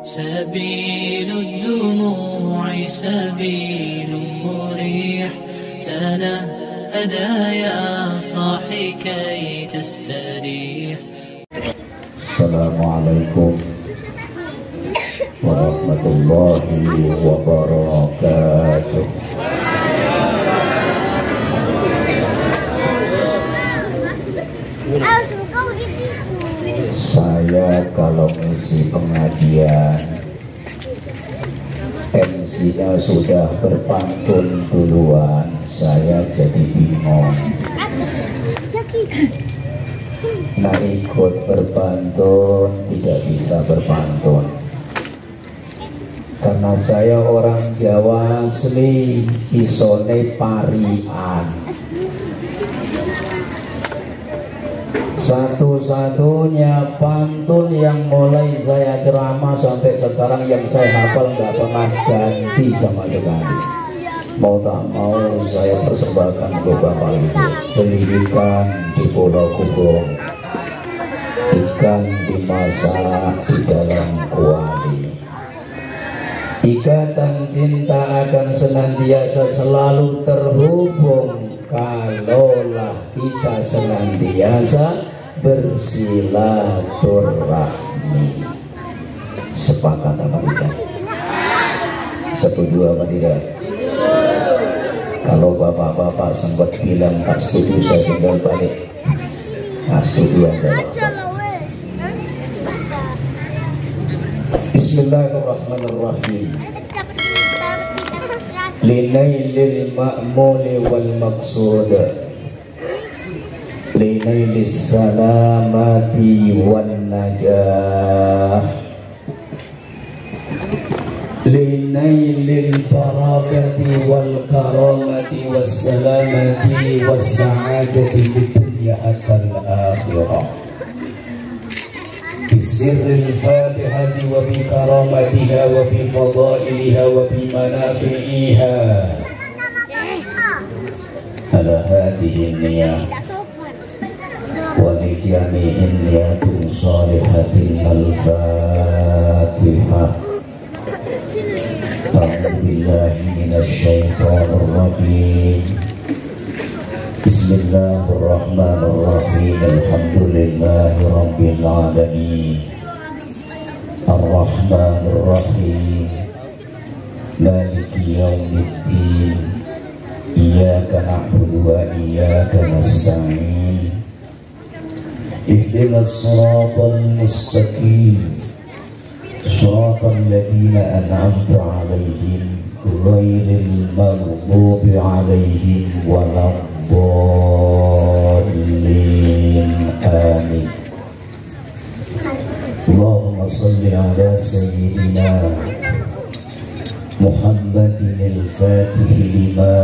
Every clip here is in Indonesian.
سبيل الدموع سبيل مريح تنهدى يا صاحي كي تستريح. السلام عليكم ورحمة الله وبركاته. Saya kalau ngisi pengajian MC-nya sudah berpantun duluan, saya jadi bingung. Nah, ikut berpantun tidak bisa berpantun karena saya orang Jawa asli, isone parian. Satu-satunya pantun yang mulai saya ceramah sampai sekarang yang saya hafal nggak pernah ganti sama sekali. Mau tak mau saya persembahkan ke Bapak Ibu. Beli ikan di Pulau Kubong, ikan dimasak di dalam kuali. Ikatan cinta akan senantiasa selalu terhubung kalaulah kita senantiasa bersilaturahmi. Sepakat apa tidak? Setuju apa tidak? Kalau bapak-bapak sempat bilang tak setuju, saya tinggal balik. Nah, setuju aja. Bismillahirrahmanirrahim. Linailil ma'muli wal maqsud, linailis salamati wan najah, linailil barakati wal karamati was salamati was sa'adati fid dunya wal akhirah. بسر الفاتحة وبكرامتها وبفضائلها وبمنافعها على هذه النية ولجميع النيات صالحة. الفاتحة. أعوذ بالله من الشيطان الرجيم. بسم الله الرحمن الرحيم. الحمد لله رب العالمين الرحمن الرحيم مالك يوم الدين إياك نعبد وإياك نستعين اهدنا الصراط المستقيم صراط الذين أنعمت عليهم غير المغضوب عليهم ولا الضالين. آمين. اللهم صل على سيدنا محمد الفاتح لما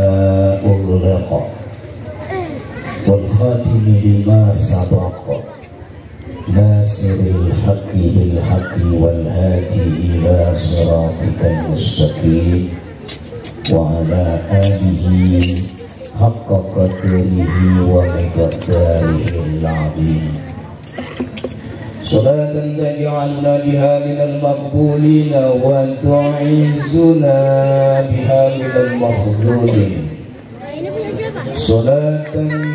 أغلق والخاتم لما سبق ناصر الحق بالحق والهادي إلى صراطك المستقيم وعلى آله حق قدره ومقداره العظيم. صلاة تجعلنا بها من المقبولين وتعزنا بها من المخذولين. صلاة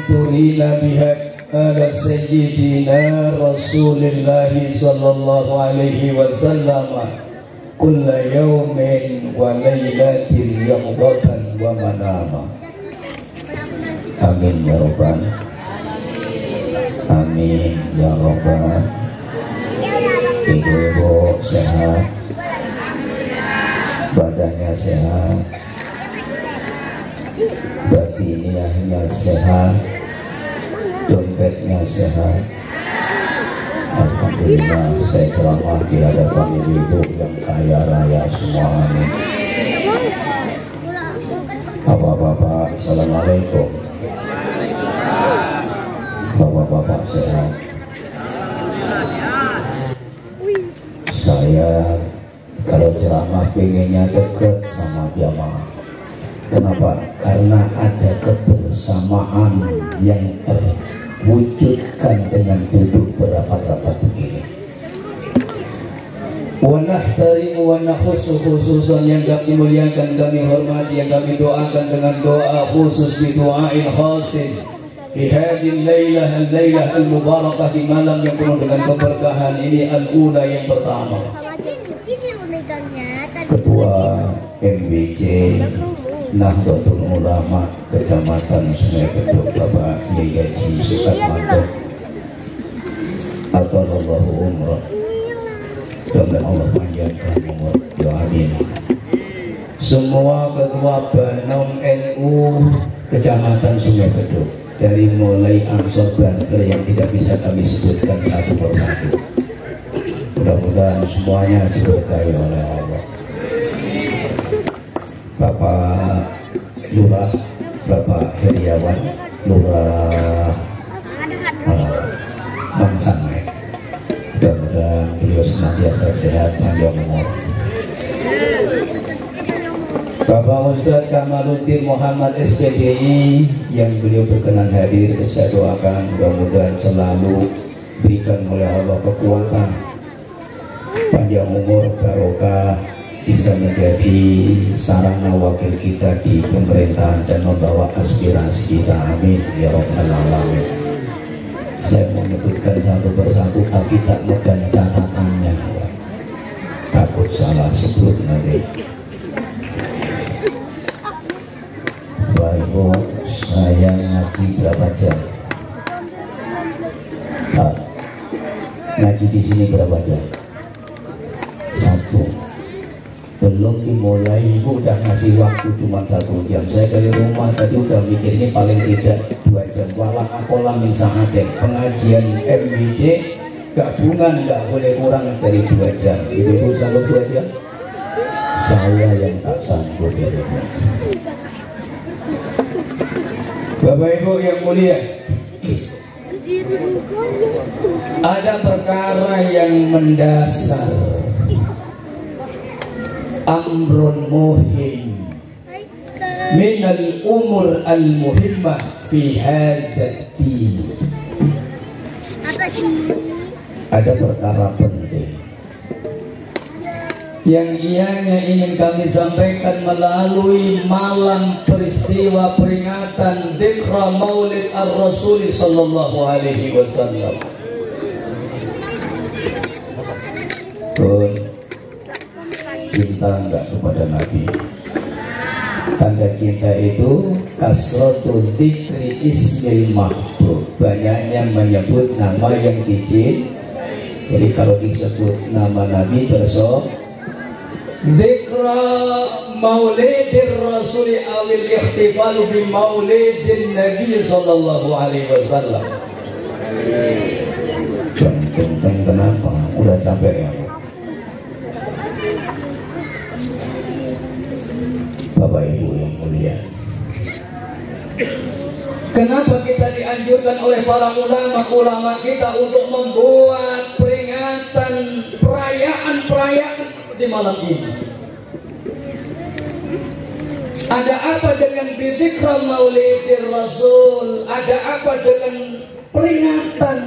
ترينا بها على سيدنا رسول الله صلى الله عليه وسلم كل يوم وليلة يقظة ومناما. Amin ya Rabbal. Amin ya Rabbal. Ibu sehat, badannya sehat, batiniahnya sehat, dompetnya sehat. Alhamdulillah, saya ceramah di hadapan ibu yang kaya raya semua. Amin. Bapak-bapak, assalamualaikum. Bapak-bapak sehat. Saya kalau ceramah pengennya dekat sama jamaah. Kenapa? Karena ada kebersamaan yang terwujudkan dengan duduk berapat-rapat begini. wa nahtarimu wa nakhussu khususan yang kami muliakan, kami hormati, yang kami doakan dengan doa khusus bi du'ain khasin fi hadhihi al-lailah al-mubarakah, di malam yang penuh dengan keberkahan ini, al-ula yang pertama. Ketua MBC Nahdlatul Ulama Kecamatan Sungai Bedok, Bapak Kiai Haji Sukatmanto, Atallahu umrah, mudah-mudahan Allah panjangkan umur, ya amin. Semua ketua Banom NU Kecamatan Sungai Bedok, dari mulai Ansor Banser yang tidak bisa kami sebutkan satu persatu, mudah-mudahan semuanya diberkahi oleh Allah. Bapak Lurah, Bapak Heriawan, Lurah Mangsang, mudah-mudahan beliau senantiasa sehat, panjang umur. Bapak Ustadz Kamaluddin Muhammad SPDI yang beliau berkenan hadir, saya doakan mudah-mudahan selalu berikan oleh Allah kekuatan, panjang umur, barokah, bisa menjadi sarana wakil kita di pemerintahan dan membawa aspirasi kita, amin ya rabbal alamin. Saya mau menyebutkan satu persatu tapi tak megang catatannya, takut salah sebut nanti. Baik Bu, saya ngaji berapa jam? Ngaji di sini berapa jam? 1. Belum dimulai Ibu udah ngasih waktu cuma 1 jam. Saya dari rumah tadi udah mikir ini paling tidak 2 jam. Walah apalah misalnya pengajian MBC gabungan nggak boleh kurang dari 2 jam. Ibu sanggup 2 jam? Saya yang tak sanggup itu. Bapak Ibu yang mulia, ada perkara yang mendasar, amrun muhim minal umur al-muhimmah fi hadzal din. Apa sih? Ada perkara penting yang ianya ingin kami sampaikan melalui malam peristiwa peringatan Dzikra Maulid Ar-Rasul sallallahu alaihi wasallam. Cinta enggak kepada Nabi? Tanda cinta itu kasratul dzikri ismil mahbub, banyaknya menyebut nama yang dicintai. Jadi kalau disebut nama Nabi Dzikra Maulidir Rasuli awil ikhtifalu bi Maulidin Nabi sallallahu alaihi wasallam. Kenceng kenapa? Udah capek ya? Bapak Ibu yang mulia, kenapa kita dianjurkan oleh para ulama kita untuk membuat peringatan perayaan di malam ini? Ada apa dengan bidzikra Maulidir Rasul? Ada apa dengan peringatan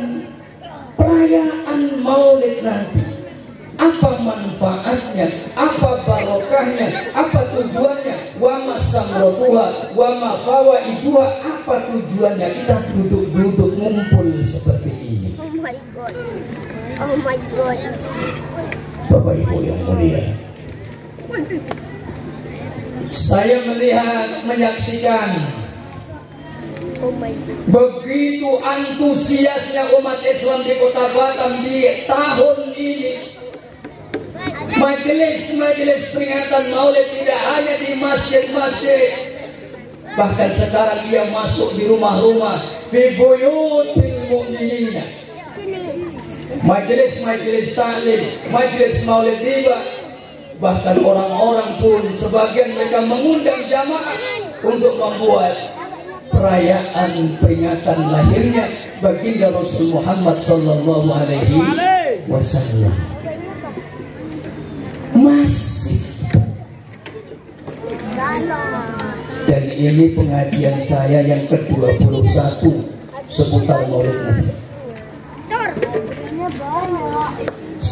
perayaan Maulid Nabi? Apa manfaatnya? Apa barokahnya? Apa tujuannya? Wa masamrotuha wa mafawaiduha. Apa tujuannya kita duduk-duduk ngumpul seperti ini? Oh my God. Oh my God. Bapak Ibu yang mulia, saya menyaksikan begitu antusiasnya umat Islam di Kota Batam di tahun ini. Majelis peringatan Maulid tidak hanya di masjid-masjid, bahkan sekarang dia masuk di rumah-rumah, fi buyutil mu'minina. Majelis taklim, majelis Maulid tiba, bahkan orang-orang pun sebagian mereka mengundang jamaah untuk membuat perayaan peringatan lahirnya baginda Rasul Muhammad sallallahu alaihi wasallam. Masif. Dan ini pengajian saya yang ke-21 seputar Maulid Nabi.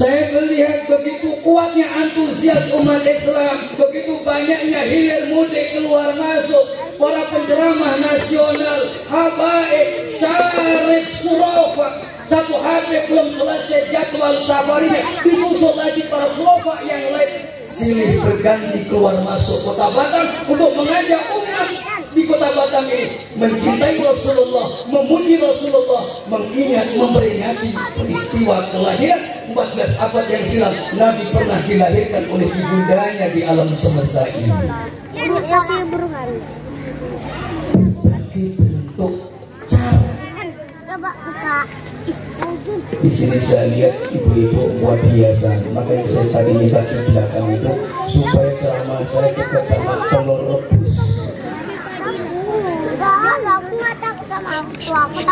Saya melihat begitu kuatnya antusias umat Islam, begitu banyaknya hilir mudik keluar masuk, para penceramah nasional, habaib, syarif, surafa. Satu habib belum selesai jadwal safarinya, disusul lagi para surafa yang lain. Silih berganti keluar masuk kota Batam untuk mengajak umat di kota Batam ini mencintai Rasulullah, memuji Rasulullah, mengingat, memperingati peristiwa kelahiran 14 abad yang silam. Nabi pernah dilahirkan oleh ibundanya di alam semesta ini. Berbagai bentuk cara. Di sini saya lihat ibu-ibu buat hiasan, makanya saya tadi minta di belakang itu supaya ceramah saya dekat sama telur rebus.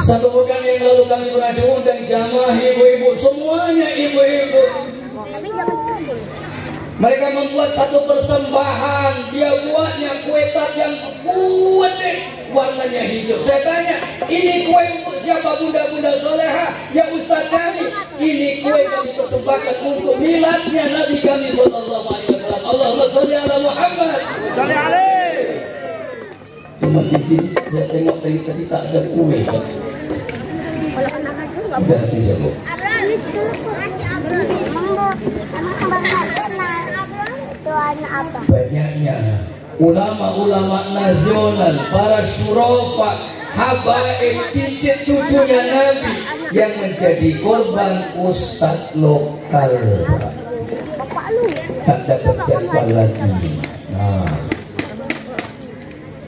Satu pekan yang lalu kami pernah diundang jamaah ibu-ibu, semuanya ibu-ibu. Mereka membuat satu persembahan, dia buatnya kue tat yang kuat deh, warnanya hijau. Saya tanya, ini kue untuk siapa bunda-bunda soleha? Ya Ustaz kami, ini kue yang dipersembahkan untuk miladnya Nabi kami sallallahu alaihi wasallam. Allahumma sholli ala Muhammad. Sholli alaihi. Cuma di sini saya tengok tadi tak ada kue. Udah habis ya Bu. Banyaknya ulama-ulama nasional, para syurafa, habaib, cicit cucunya Nabi yang menjadi korban ustadz lokal. Tak dapat jadwal lagi.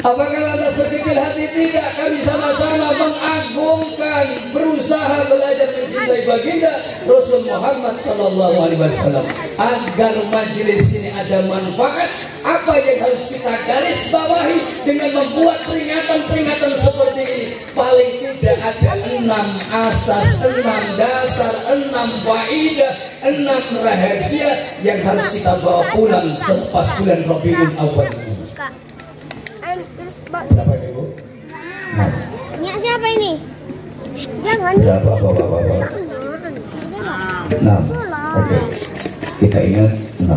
Apakah lantas berkecil hati? Tidak. Kami sama-sama mengagungkan, berusaha belajar mencintai baginda Rasul Muhammad sallallahu alaihi wasallam agar majelis ini ada manfaat. Apa yang harus kita garis bawahi dengan membuat peringatan-peringatan seperti ini? Paling tidak ada 6 asas, 6 dasar, 6 faidah, 6 rahasia yang harus kita bawa pulang selepas bulan Rabiul Awal ini. Berapa ibu? Minyak siapa ini? Jangan. Berapa bapak-bapak? 6. Oke. Kita ingat 6.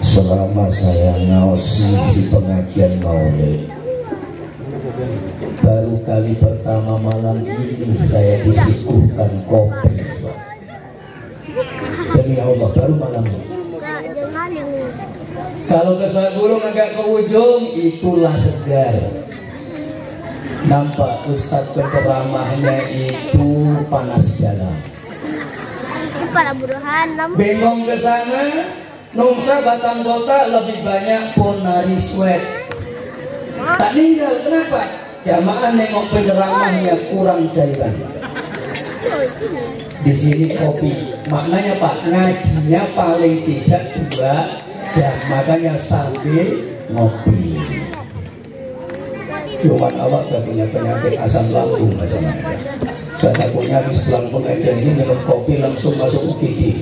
Selama saya ngawasi si pengajian maulid, baru kali pertama malam ini saya disuguhkan kopi. Demi Allah, baru malam ini. Kalau ke Sagulung agak ke ujung, itulah segar. Nampak Ustadz penceramahnya itu panas dalam. Bengong ke sana, Nungsa Batam Kota lebih banyak ponari sweat. Tak tinggal, kenapa? Jamaah nengok penceramahnya kurang cairan. Di sini kopi, maknanya Pak, ngajinya paling tidak 2 jam, makanya sambil ngopi. Cuman awak gak punya penyakit asam lambung macam-macam. Saya takutnya habis pulang pengajian ini minum kopi langsung masuk UGD.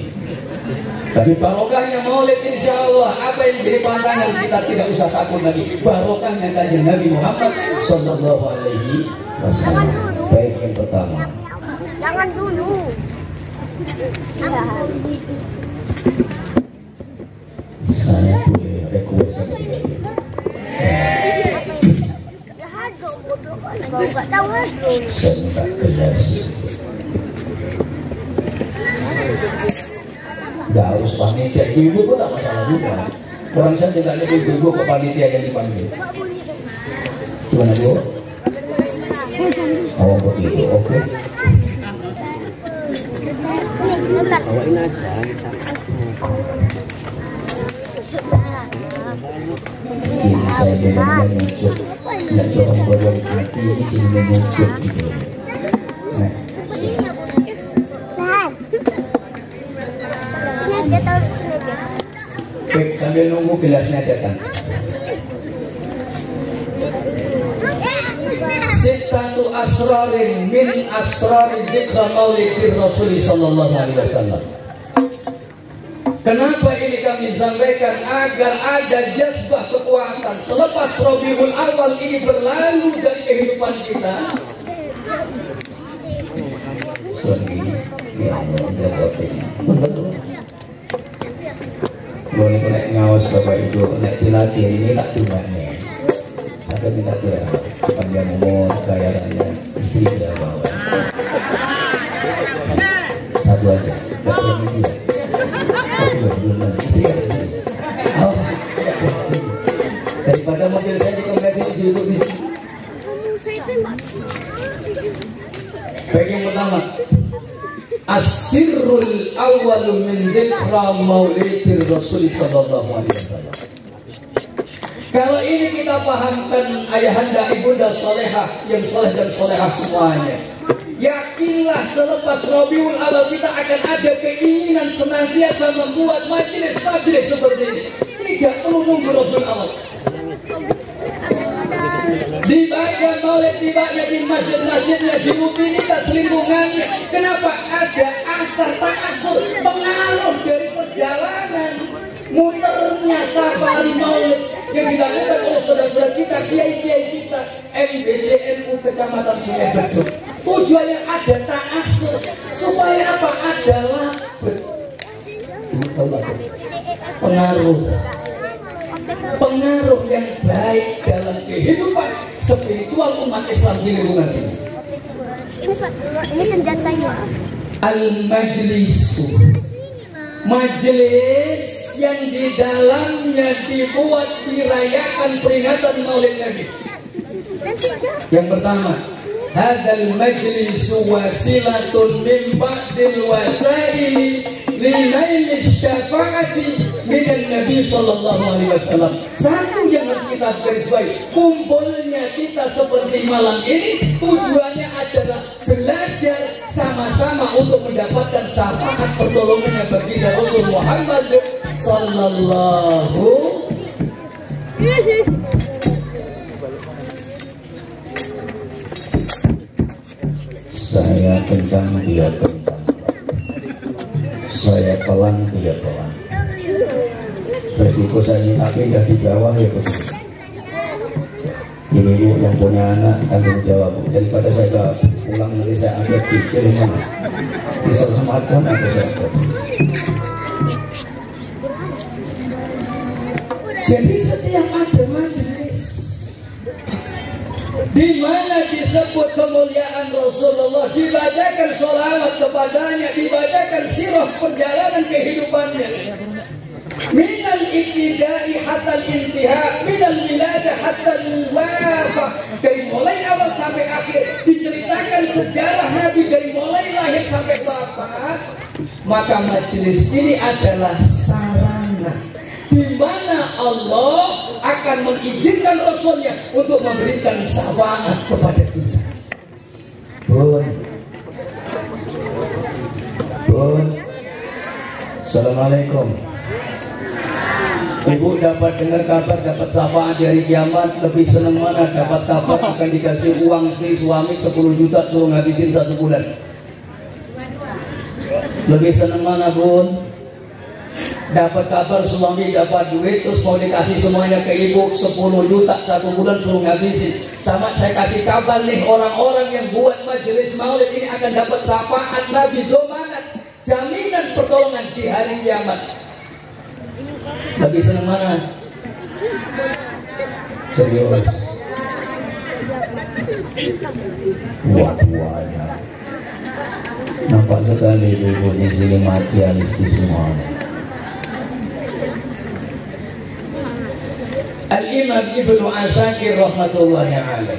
Tapi barokahnya maulid insya Allah, apa yang jadi pantangan kita tidak usah takut lagi. Barokahnya kajian Nabi Muhammad sallallahu alaihi wasallam. Baik, yang pertama. Jangan dulu. Saya boleh request sama dia. Saya minta gelas. Gak harus panitia, ibu pun tak masalah juga. Orang saya tidak lihat ibu ke panitia yang dipanggil. Gimana Bu? Oh begitu, oke. Bawain aja. Ciri saya bedanya muncul, tidak corong borong hati, ini cirinya muncul gitu. Nah. Baik, sambil nunggu gelasnya datang. Sittatu asrarin min asrari dzikra maulidir Rasul sallallahu alaihi wasallam. Kenapa ini kami sampaikan? Agar ada jazbah kekuatan selepas Rabiul Awal ini berlalu dari kehidupan kita. Sorry, ya Allah, repotnya. Betul. Boleh kena ngawas Bapak Ibu, nak dilatih ini tak cuma nih. Saya minta doa, panjang umur, kaya raya, istri tidak bawa. Satu aja, tak berani dia. Belum istri ada sini. Oh, daripada mobil saya dikombinasi duduk di sini. Baik, yang pertama, asirul awwalu min dzikra maulidir Rasul sallallahu alaihi wasallam. Kalau ini kita pahamkan ayahanda ibunda solehah yang soleh dan solehah semuanya, yakinlah selepas Rabiul Awal kita akan ada keinginan senantiasa membuat majelis majelis seperti ini. Tidak perlu nunggu Rabiul Awal. Dibaca maulid tibanya di masjid-masjidnya, di rutinitas lingkungannya. Kenapa? Ada asar takasur, pengaruh dari perjalanan muternya safari maulid yang dilakukan oleh saudara-saudara kita, kiai-kiai kita, MBCNU Kecamatan Sungai Beduk. Tujuannya ada takasur supaya apa? Ada labet. Pengaruh yang baik dalam kehidupan spiritual umat Islam di lingkungan sini. Ini senjatanya. Al-majlisu, majelis yang di dalamnya dibuat dirayakan peringatan Maulid Nabi. Yang pertama, hadzal majlisu wasilatun min ba'dil wasaili linail syafaati minan Nabi sallallahu alaihi wasallam. Satu yang harus kita garisbawahi, kumpulnya kita seperti malam ini tujuannya adalah belajar sama-sama untuk mendapatkan syafaat pertolongannya baginda Rasul Muhammad sallallahu. Saya kencang, dia kencang. Saya pelan, dia pelan. Resiko saya nyikapi udah di bawah ya begitu. Ibu yang punya anak tanggung jawab. Daripada saya pulang nanti saya ambil pikir mana diselamatkan atau saya ambil. Jadi setiap ada majelis di mana disebut kemuliaan Rasulullah, dibacakan sholawat kepadanya, dibacakan sirah perjalanan kehidupannya, minal ibtida'i hatta al-intiha, minal wiladah hatta al-wafah, dari mulai awal sampai akhir diceritakan sejarah Nabi dari mulai lahir sampai wafat. Maka majelis ini adalah sarana di mana Allah akan mengizinkan Rasulnya untuk memberikan syafaat kepada kita. Bun, Assalamualaikum. Ibu dapat dengar kabar dapat syafaat dari kiamat, lebih senang mana? Dapat kabar akan dikasih uang free suami 10 juta suruh ngabisin 1 bulan. Lebih senang mana, Bun? Dapat kabar suami dapat duit terus mau dikasih semuanya ke ibu 10 juta 1 bulan suruh ngabisin. Sama saya kasih kabar nih, orang-orang yang buat majelis maulid ini akan dapat syafaat Nabi, domanat, jaminan pertolongan di hari kiamat. Lebih senang mana? Serius? Wah. Nampak sekali ibu di sini materialistis semuanya. Al-Imam Ibnu Asakir rahmatullahi alaih,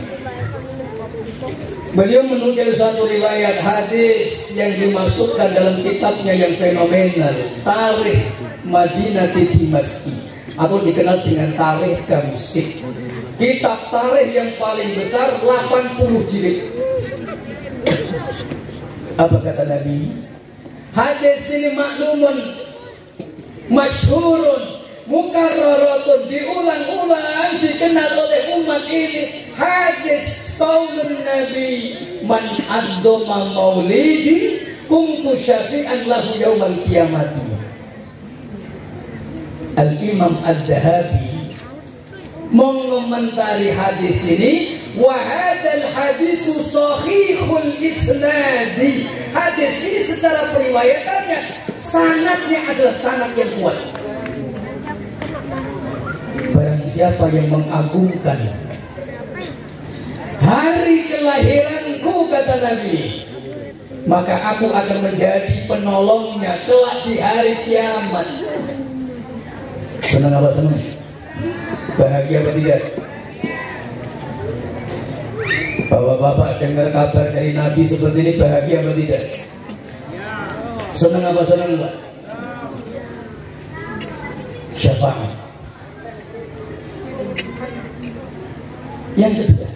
beliau menukil satu riwayat hadis yang dimasukkan dalam kitabnya yang fenomenal, Tarikh Madinati Dimashq, atau dikenal dengan Tarikh Damsyik. Kitab tarikh yang paling besar, 80 jilid. Apa kata Nabi? Hadis ini maklumun masyhurun mukarraratun, diulang-ulang, dikenal oleh umat ini. Hadis qaulun Nabi, man addoma maulidi kuntu syafi'an lahu yaumal qiyamati. Al-Imam Ad-Dhahabi mengomentari hadis ini, wa hadzal hadisu sahihul isnadi. Hadis ini secara periwayatannya sanadnya adalah sanad yang kuat. Barang siapa yang mengagungkan hari kelahiranku, kata Nabi, maka aku akan menjadi penolongnya kelak di hari kiamat. Senang apa senang? Bahagia apa tidak? Bapak-bapak dengar kabar dari Nabi seperti ini, bahagia apa tidak? Senang apa senang, Pak? Syafaat. Yang kedua,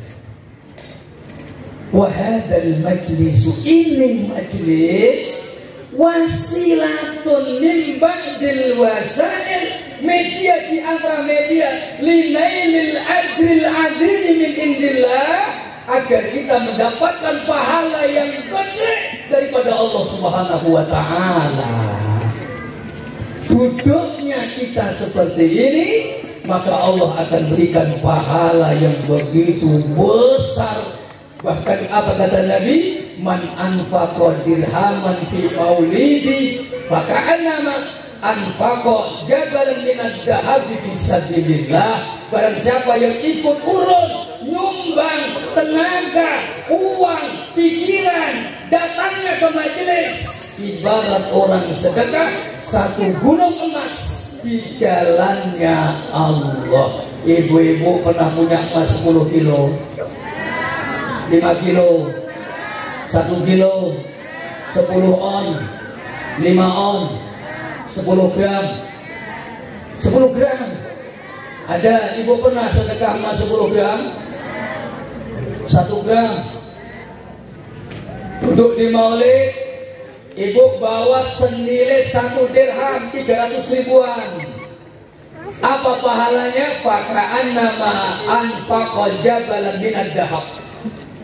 wahadal majlisu, ini majlis wasilatun min ba'dil wasail, media di antara media linailil ajril adhini min indillah, agar kita mendapatkan pahala yang gede daripada Allah Subhanahu wa ta'ala. Duduknya kita seperti ini, maka Allah akan berikan pahala yang begitu besar. Bahkan apa kata Nabi, man anfaqa dirhaman fi maulidi faka'annama anfaqa jabalan minad dhahabi fi sabilillah. Barang siapa yang ikut urun, nyumbang tenaga, uang, pikiran, datangnya ke majelis, ibarat orang sedekah satu gunung emas di jalannya Allah. Ibu-ibu pernah punya emas 10 kilo, 5 kilo, 1 kilo, 10 on, 5 on, 10 gram, 10 gram. Ada ibu pernah sedekah emas 10 gram, 1 gram. Duduk di maulid, ibu bawa senilai 1 dirham, 300 ribuan. Apa pahalanya? Faka'annama anfaqa jabalan minad dhahab.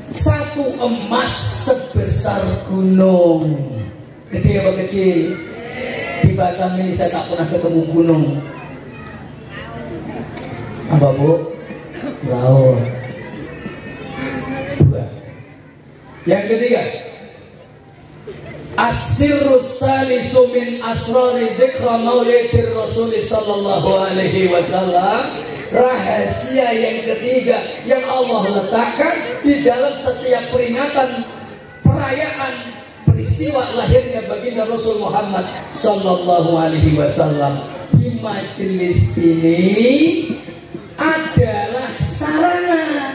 1 emas sebesar gunung. Gede apa kecil? Di Batam ini saya tak pernah ketemu gunung. Apa Bu? Laut. 2. Yang ketiga, as-sirrus salisu min asrari dzikra maulidir Rasul sallallahu alaihi wasallam. Rahasia yang ketiga yang Allah letakkan di dalam setiap peringatan perayaan peristiwa lahirnya baginda Rasul Muhammad sallallahu alaihi wasallam. Di majelis ini adalah sarana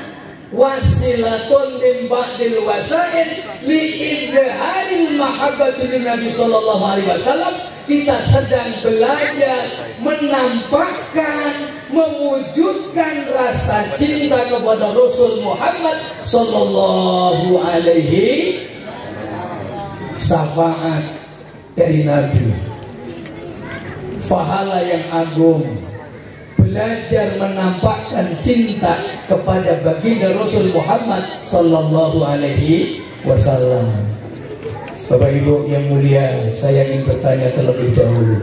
wasilatun min ba'dil wasail li idharil mahabbati lin Nabi sallallahu alaihi wasallam. Kita sedang belajar menampakkan, mewujudkan rasa cinta kepada Rasul Muhammad sallallahu alaihi. Syafaat dari Nabi, pahala yang agung. Belajar menampakkan cinta kepada baginda Rasul Muhammad sallallahu alaihi wasallam. Bapak Ibu yang mulia, saya ingin bertanya terlebih dahulu.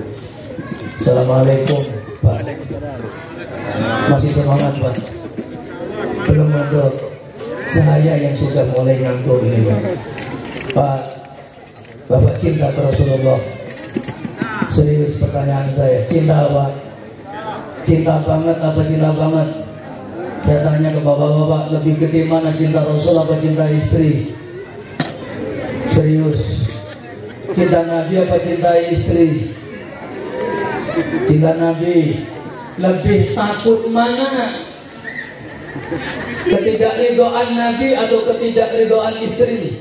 Assalamualaikum, Pak. Masih semangat, Pak? Belum ngantuk? Saya yang sudah mulai ngantuk ini, Pak. Pak, Bapak cinta ke Rasulullah? Serius pertanyaan saya, cinta apa? Cinta banget apa cinta banget? Saya tanya ke bapak-bapak, lebih gede mana, cinta Rasul apa cinta istri? Serius, cinta Nabi apa cinta istri? Cinta Nabi. Lebih takut mana? Ketidakridhaan Nabi atau ketidakridhaan istri?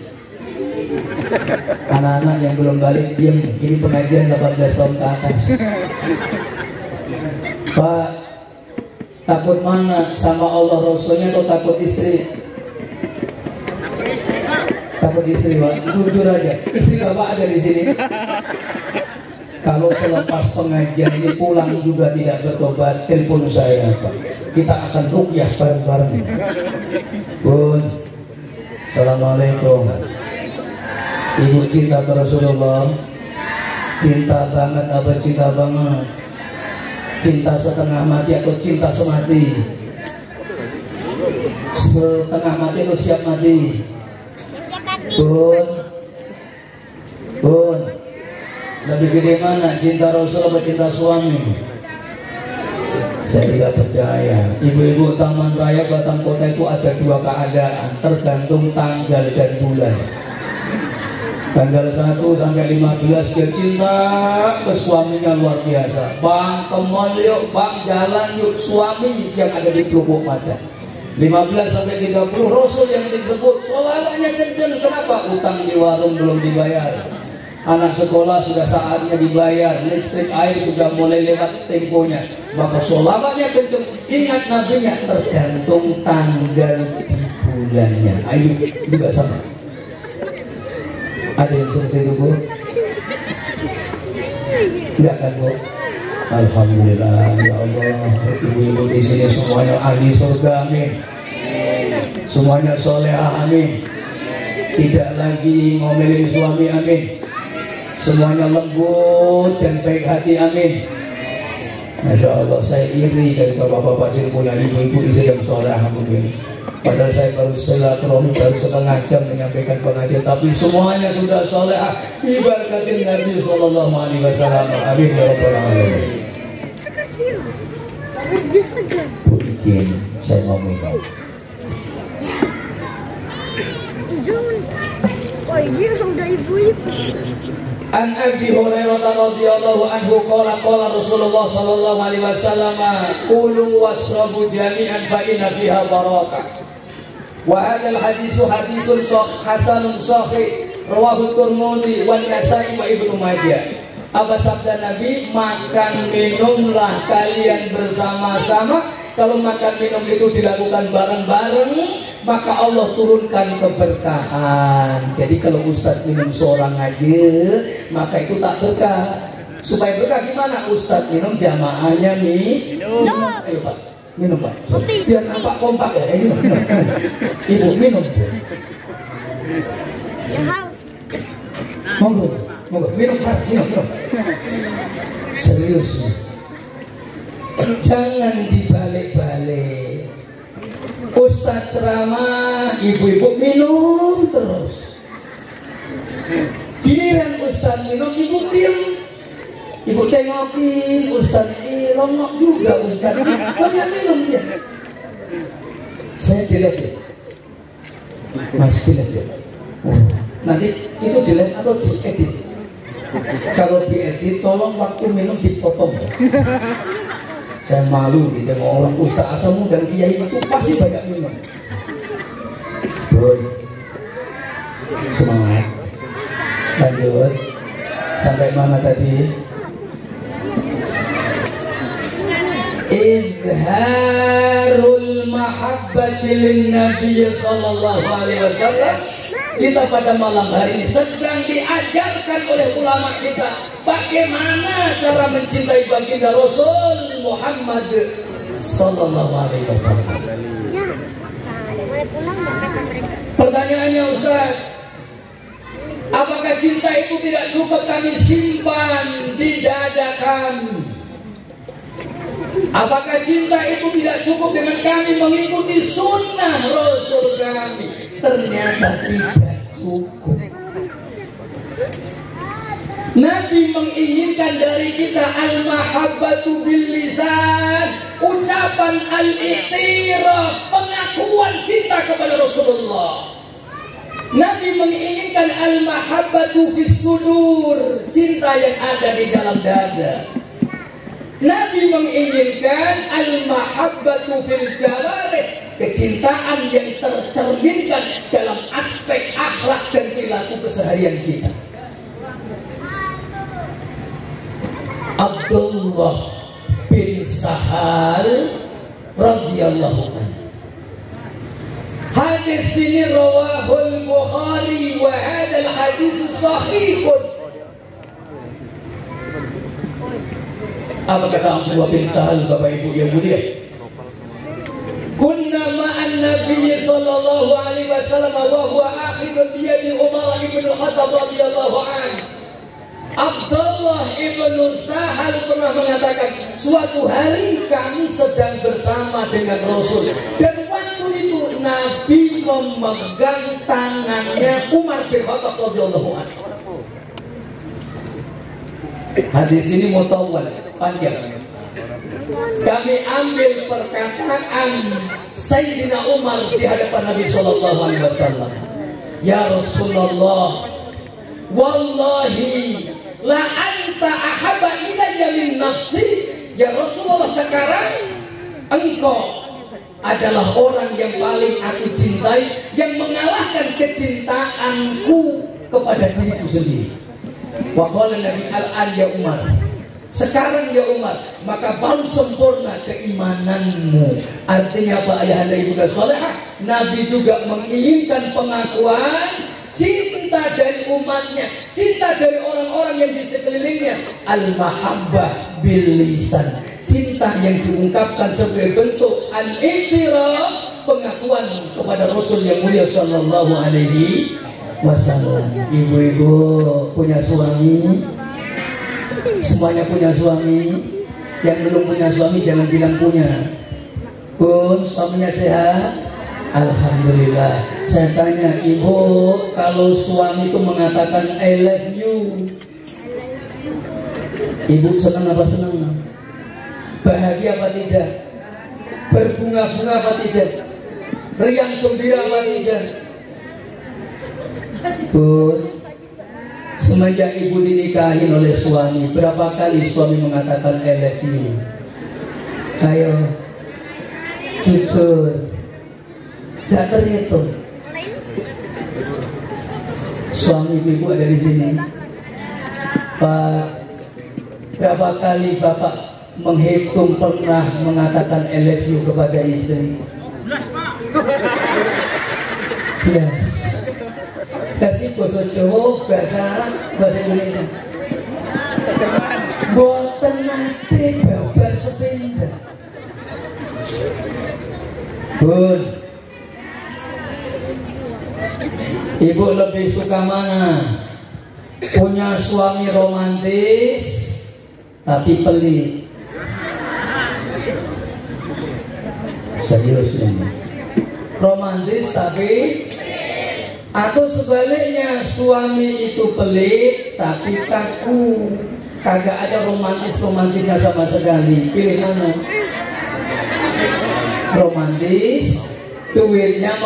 Anak-anak yang belum balik diam, ini pengajian 18 tahun ke atas. Pak, takut mana, sama Allah Rasulnya atau takut istri? Takut istri, Pak. Jujur aja, istri Bapak ada di sini. Kalau selepas pengajian ini pulang juga tidak bertobat, telepon saya, Pak. Kita akan ruqyah bareng-bareng. Bun, Assalamualaikum. Ibu cinta ke Rasulullah? Cinta banget apa cinta banget? Cinta setengah mati atau cinta semati? Setengah mati atau siap mati? Bun, Bun, lebih gede mana? Cinta Rasul atau cinta suami? Saya tidak percaya. Ibu-ibu Taman Raya Batang Kota itu ada dua keadaan, tergantung tanggal dan bulan. Tanggal 1 sampai 15 dia cinta ke suaminya luar biasa. Bang, ke mall yuk, bang, jalan yuk, suami yang ada di pelupuk mata. 15 sampai 30 Rasul yang disebut sholawatnya kenceng. Kenapa? Utang di warung belum dibayar, anak sekolah sudah saatnya dibayar, listrik air sudah mulai lewat temponya, maka sholawatnya kenceng. Ingat nabinya, tergantung tanggal di bulannya. Ayo juga sama. Ada yang seperti itu, Bu? Enggak kan, Bu? Alhamdulillah, ya Allah. Ibu-ibu di sini semuanya ahli surga, amin. Semuanya solehah, amin. Tidak lagi ngomelin suami, amin. Semuanya lembut dan baik hati, amin. Masya Allah, saya iri dari bapak-bapak sini punya ibu-ibu istri yang solehah begini. Padahal saya baru silaturahmi baru setengah jam menyampaikan pengajian, tapi semuanya sudah solehah ibarakatin Nabi Sallallahu Alaihi Wasallam. Amin ya Rabbal Alamin. Bu izin, saya mau minta. Oh ini udah ibu-ibu. An Abi Hurairah radhiyallahu anhu qala qala Rasulullah sallallahu alaihi wasallam kulu wasrabu jami'an fa inna fiha barakah. Wa hadzal haditsu haditsun hasanun sahih rawahu Tirmidzi wa Nasa'i wa Ibnu Majah. Apa sabda Nabi? Makan minumlah kalian bersama-sama. Kalau makan minum itu dilakukan bareng-bareng, maka Allah turunkan keberkahan. Jadi kalau Ustadz minum seorang aja, maka itu tak berkah. Supaya berkah gimana? Ustadz minum jamaahnya nih. Ayo Pak, minum Pak. Biar nampak kompak ya. Minum. Ibu minum. Ya haus. Monggo, monggo. Minum. Serius. Jangan dibalik-balik. Ustadz ceramah, ibu-ibu minum terus. Giliran Ustadz minum, ibu diam. Ibu tengokin, Ustadz ini longok juga Ustadz ini banyak minum dia. Saya delete, Mas delete. Nanti itu delete atau diedit? Kalau diedit, tolong waktu minum dipotong. Saya malu ditengok orang ustaz asamu dan kiai itu pasti banyak minum. Boy, semangat. Lanjut. Sampai mana tadi? Izharul mahabbati lin Nabi sallallahu alaihi wasallam. Kita pada malam hari ini sedang diajarkan oleh ulama kita bagaimana cara mencintai baginda Rasul Muhammad sallallahu alaihi wasallam. Pertanyaannya Ustaz, apakah cinta itu tidak cukup kami simpan di dada kami? Apakah cinta itu tidak cukup dengan kami mengikuti sunnah Rasul kami? Ternyata tidak cukup. Nabi menginginkan dari kita al-mahabbatu bil lisan, ucapan al-i'tiraf, pengakuan cinta kepada Rasulullah. Nabi menginginkan al-mahabbatu fis sudur, cinta yang ada di dalam dada. Nabi menginginkan al-mahabbatu fil jawarih, kecintaan yang tercerminkan dalam aspek akhlak dan perilaku keseharian kita. Abdullah bin Sahal radhiyallahu anhu. Hadis ini rawahul Bukhari wa hadzal hadis sahihun. Apa kata Abdullah bin Sahal, Bapak Ibu yang mulia? Kunna ma'an Nabi sallallahu alaihi wasallam wa huwa akhidun bi yadi Umar bin Al-Khattab radhiyallahu anhu. Abdullah ibnu Sahal pernah mengatakan, suatu hari kami sedang bersama dengan Rasul, dan waktu itu Nabi memegang tangannya Umar bin Khattab radhiyallahu anhu. Hadis ini mutawwal, panjang. Kami ambil perkataan Sayyidina Umar di hadapan Nabi sallallahu alaihi wasallam. Ya Rasulullah, wallahi la anta ahabba ilayya min nafsi. Ya Rasulullah, sekarang engkau adalah orang yang paling aku cintai, yang mengalahkan kecintaanku kepada diriku sendiri. Wa qala Nabi al-an ya Umar, sekarang ya Umar, maka baru sempurna keimananmu. Artinya apa ayahanda ibunda salehah? Nabi juga menginginkan pengakuan cinta dari umatnya, cinta dari orang-orang yang di sekelilingnya. Al-mahabbah bil lisan, cinta yang diungkapkan sebagai bentuk al-i'tiraf, pengakuan kepada Rasul yang mulia sallallahu alaihi wasallam. Ibu-ibu punya suami? Semuanya punya suami? Yang belum punya suami jangan bilang punya. Bun, suaminya sehat? Alhamdulillah. Saya tanya ibu, kalau suami itu mengatakan I love you, ibu senang apa senang? Bahagia apa tidak? Berbunga-bunga apa tidak? Riang gembira apa tidak? Bun, semenjak ibu dinikahin oleh suami, berapa kali suami mengatakan I love you? Ayo, jujur. Gak terhitung. Suami ibu ada di sini. Pak, berapa kali bapak menghitung pernah mengatakan I love you kepada istri? 11. Kasih bahasa Jawa, bahasa Indonesia. Boten nate babar sepeda. Bun, ibu lebih suka mana? Punya suami romantis tapi pelit? Serius ini? Romantis tapi, atau sebaliknya suami itu pelit tapi kaku, kagak ada romantisnya sama sekali? Pilih mana? Romantis, duitnya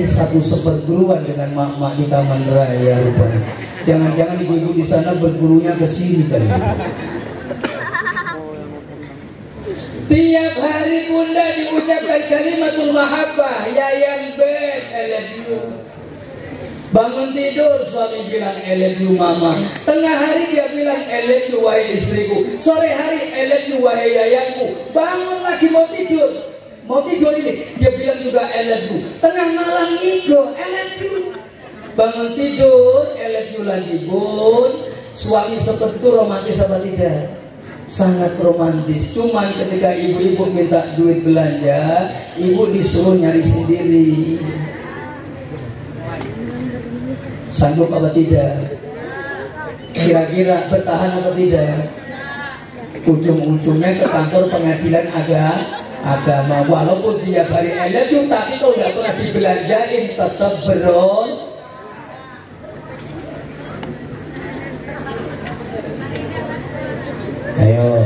satu seperguruan dengan mak-mak di Taman Raya rupanya. Jangan-jangan ibu-ibu di sana bergurunya ke sini kali. Tiap hari bunda diucapkan kalimatul mahabbah, ya yang beb, I love you. Bangun tidur suami bilang I love you mama. Tengah hari dia bilang I love you wahai istriku. Sore hari I love you wahai yayangku. Bangun lagi mau tidur ini dia bilang juga I love you. Tengah malam ngigo I love you. Bangun tidur I love you lagi. Bun, suami seperti itu romantis apa tidak? Sangat romantis. Cuman ketika ibu-ibu minta duit belanja, ibu disuruh nyari sendiri. Sanggup apa tidak? Kira-kira bertahan apa tidak? Ujung-ujungnya ke kantor pengadilan agama. Walaupun tiap hari I love you, tapi kalau nggak pernah dibelanjain tetap beron. Ayo,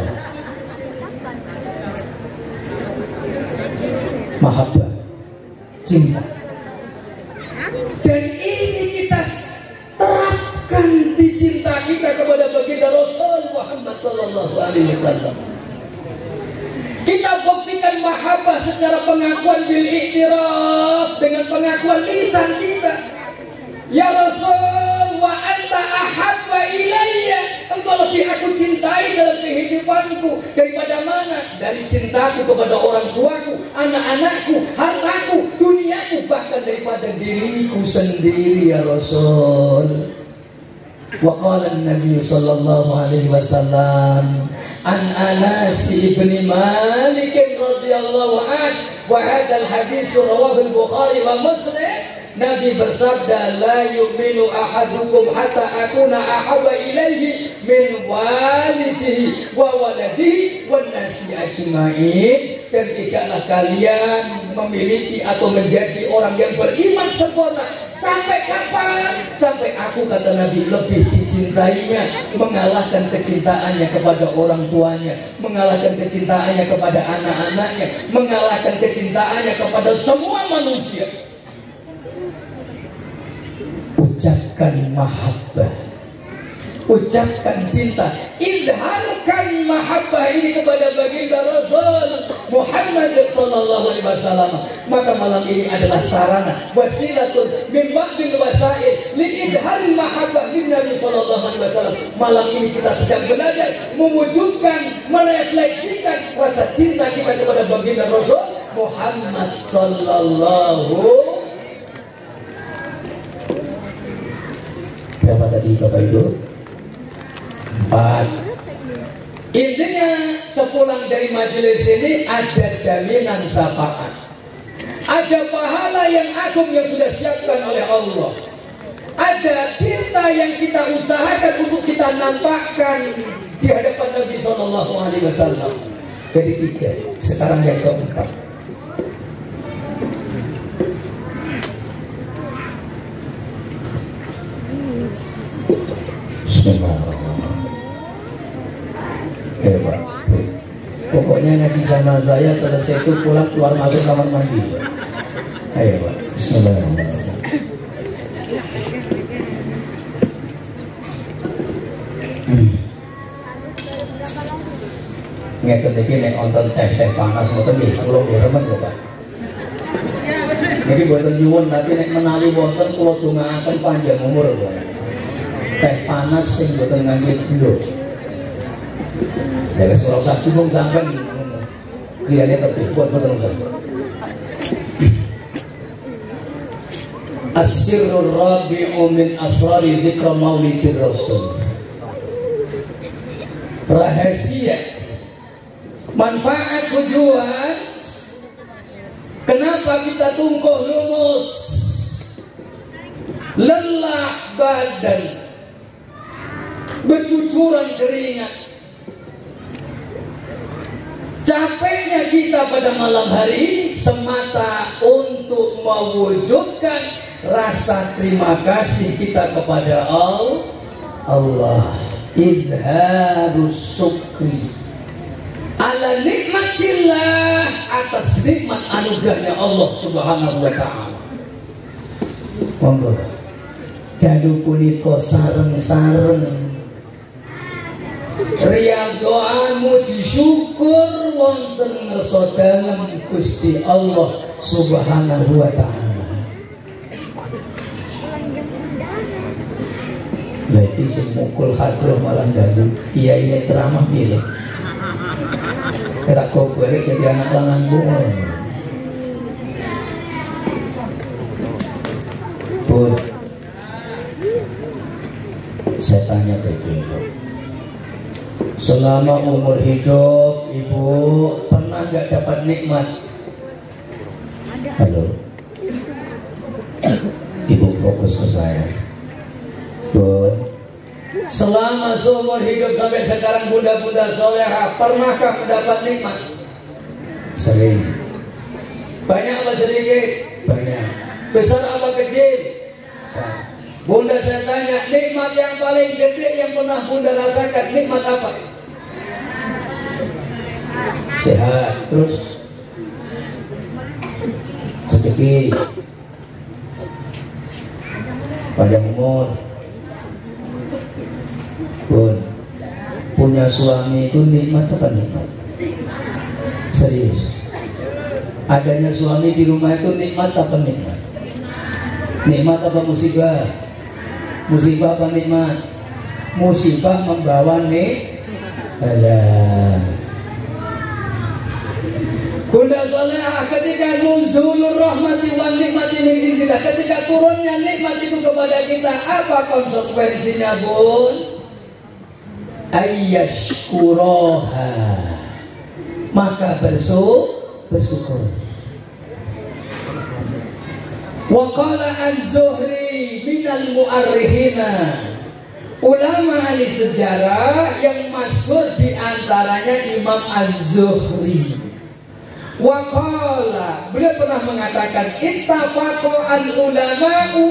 mahabbah, cinta. Dan ini kita terapkan di cinta kita kepada baginda Rasul Muhammad sallallahu alaihi wasallam. Kita buktikan mahabbah secara pengakuan bil i'tiraf, dengan pengakuan lisan kita. Ya Rasul, wa anta ahabba ilayya, engkau lebih aku cintai dalam kehidupanku daripada mana? Dari cintaku kepada orang tuaku, anak-anakku, hartaku, duniaku, bahkan daripada diriku sendiri ya Rasul. Wa qala an-nabiy sallallahu alaihi wasallam an Anas ibn Malik radhiyallahu anhu, wa hadha al-hadits rawahu al-Bukhari wa Muslim. Nabi bersabda, la yu'minu ahadukum hatta akuna ahabba ilaihi min walidihi wa waladihi wan nasi ajma'in. Dan tidaklah kalian memiliki atau menjadi orang yang beriman sempurna sampai kapan? Sampai aku, kata Nabi, lebih dicintainya, mengalahkan kecintaannya kepada orang tuanya, mengalahkan kecintaannya kepada anak-anaknya, mengalahkan kecintaannya kepada semua manusia. Ucapkan mahabbah, ucapkan cinta, izharkan mahabbah ini kepada baginda Rasul Muhammad sallallahu alaihi wasallam. Maka malam ini adalah sarana, wasilatun min ba'dil wasail li izharil mahabbah lin Nabi sallallahu alaihi wasallam. Malam ini kita sedang belajar mewujudkan, merefleksikan rasa cinta kita kepada baginda Rasul Muhammad sallallahu. Berapa tadi Bapak Ibu? 4. Intinya sepulang dari majelis ini ada jaminan syafaat, ada pahala yang agung yang sudah siapkan oleh Allah, ada cinta yang kita usahakan untuk kita nampakkan di hadapan Nabi Sallallahu Alaihi Wasallam. Jadi 3. Sekarang yang keempat. Hebat. Pokoknya ngaji sama saya selesai itu pulang keluar masuk kamar mandi. Ayo Pak. Bismillahirrahmanirrahim. Ngeten iki nek wonten teh panas ngoten nggih kula nggih remen lho Pak. Niki boten nyuwun tapi nek menawi wonten kula dongaaken panjang umur lho. Teh panas sing boten ngangge gula. Ya suara satu pun sampai kliennya tepi buat betul. As-sirrul rabi'u min asrari dzikra maulidir rasul. Rahasia, manfaat, tujuan kenapa kita tunggu lumus, lelah badan, bercucuran keringat, capeknya kita pada malam hari ini semata untuk mewujudkan rasa terima kasih kita kepada Allah. Idharus syukri ala nikmatillah, atas nikmat anugerahnya Allah Subhanahu wa ta'ala. Monggo dalu punika sareng-sareng riyadha'an muji syukur wonten ngersa dalem Gusti Allah Subhanahu wa ta'ala. Lagi semukul hadroh malah dalu kiai ceramah piye. Kira kok balik jadi anak lanang bunga. Pun saya tanya ke ibu, selama umur hidup ibu pernah nggak dapat nikmat? Halo, ibu fokus ke saya. Pun selama seumur hidup sampai sekarang bunda-bunda soleha pernahkah mendapat nikmat? Sering. Banyak apa sedikit? Banyak. Besar apa kecil? Besar. Bunda saya tanya, nikmat yang paling gede yang pernah bunda rasakan nikmat apa? Sehat. Terus rezeki, panjang umur. Pun punya suami itu nikmat apa nikmat? Serius. Adanya suami di rumah itu nikmat apa nikmat? Nikmat apa musibah? Musibah apa nikmat? Musibah membawa nikmat. Bunda Salehah ketika nuzulur rahmati wan nikmati min indillah, ketika turunnya nikmat itu kepada kita, apa konsekuensinya Bun? Ayyashkuroha, maka bersyukur. Wa qala Az-Zuhri minal mu'arrikhina, ulama ahli sejarah yang masyhur di antaranya Imam Az-Zuhri. Wa qala, beliau pernah mengatakan ittafaqo al-ulama'u,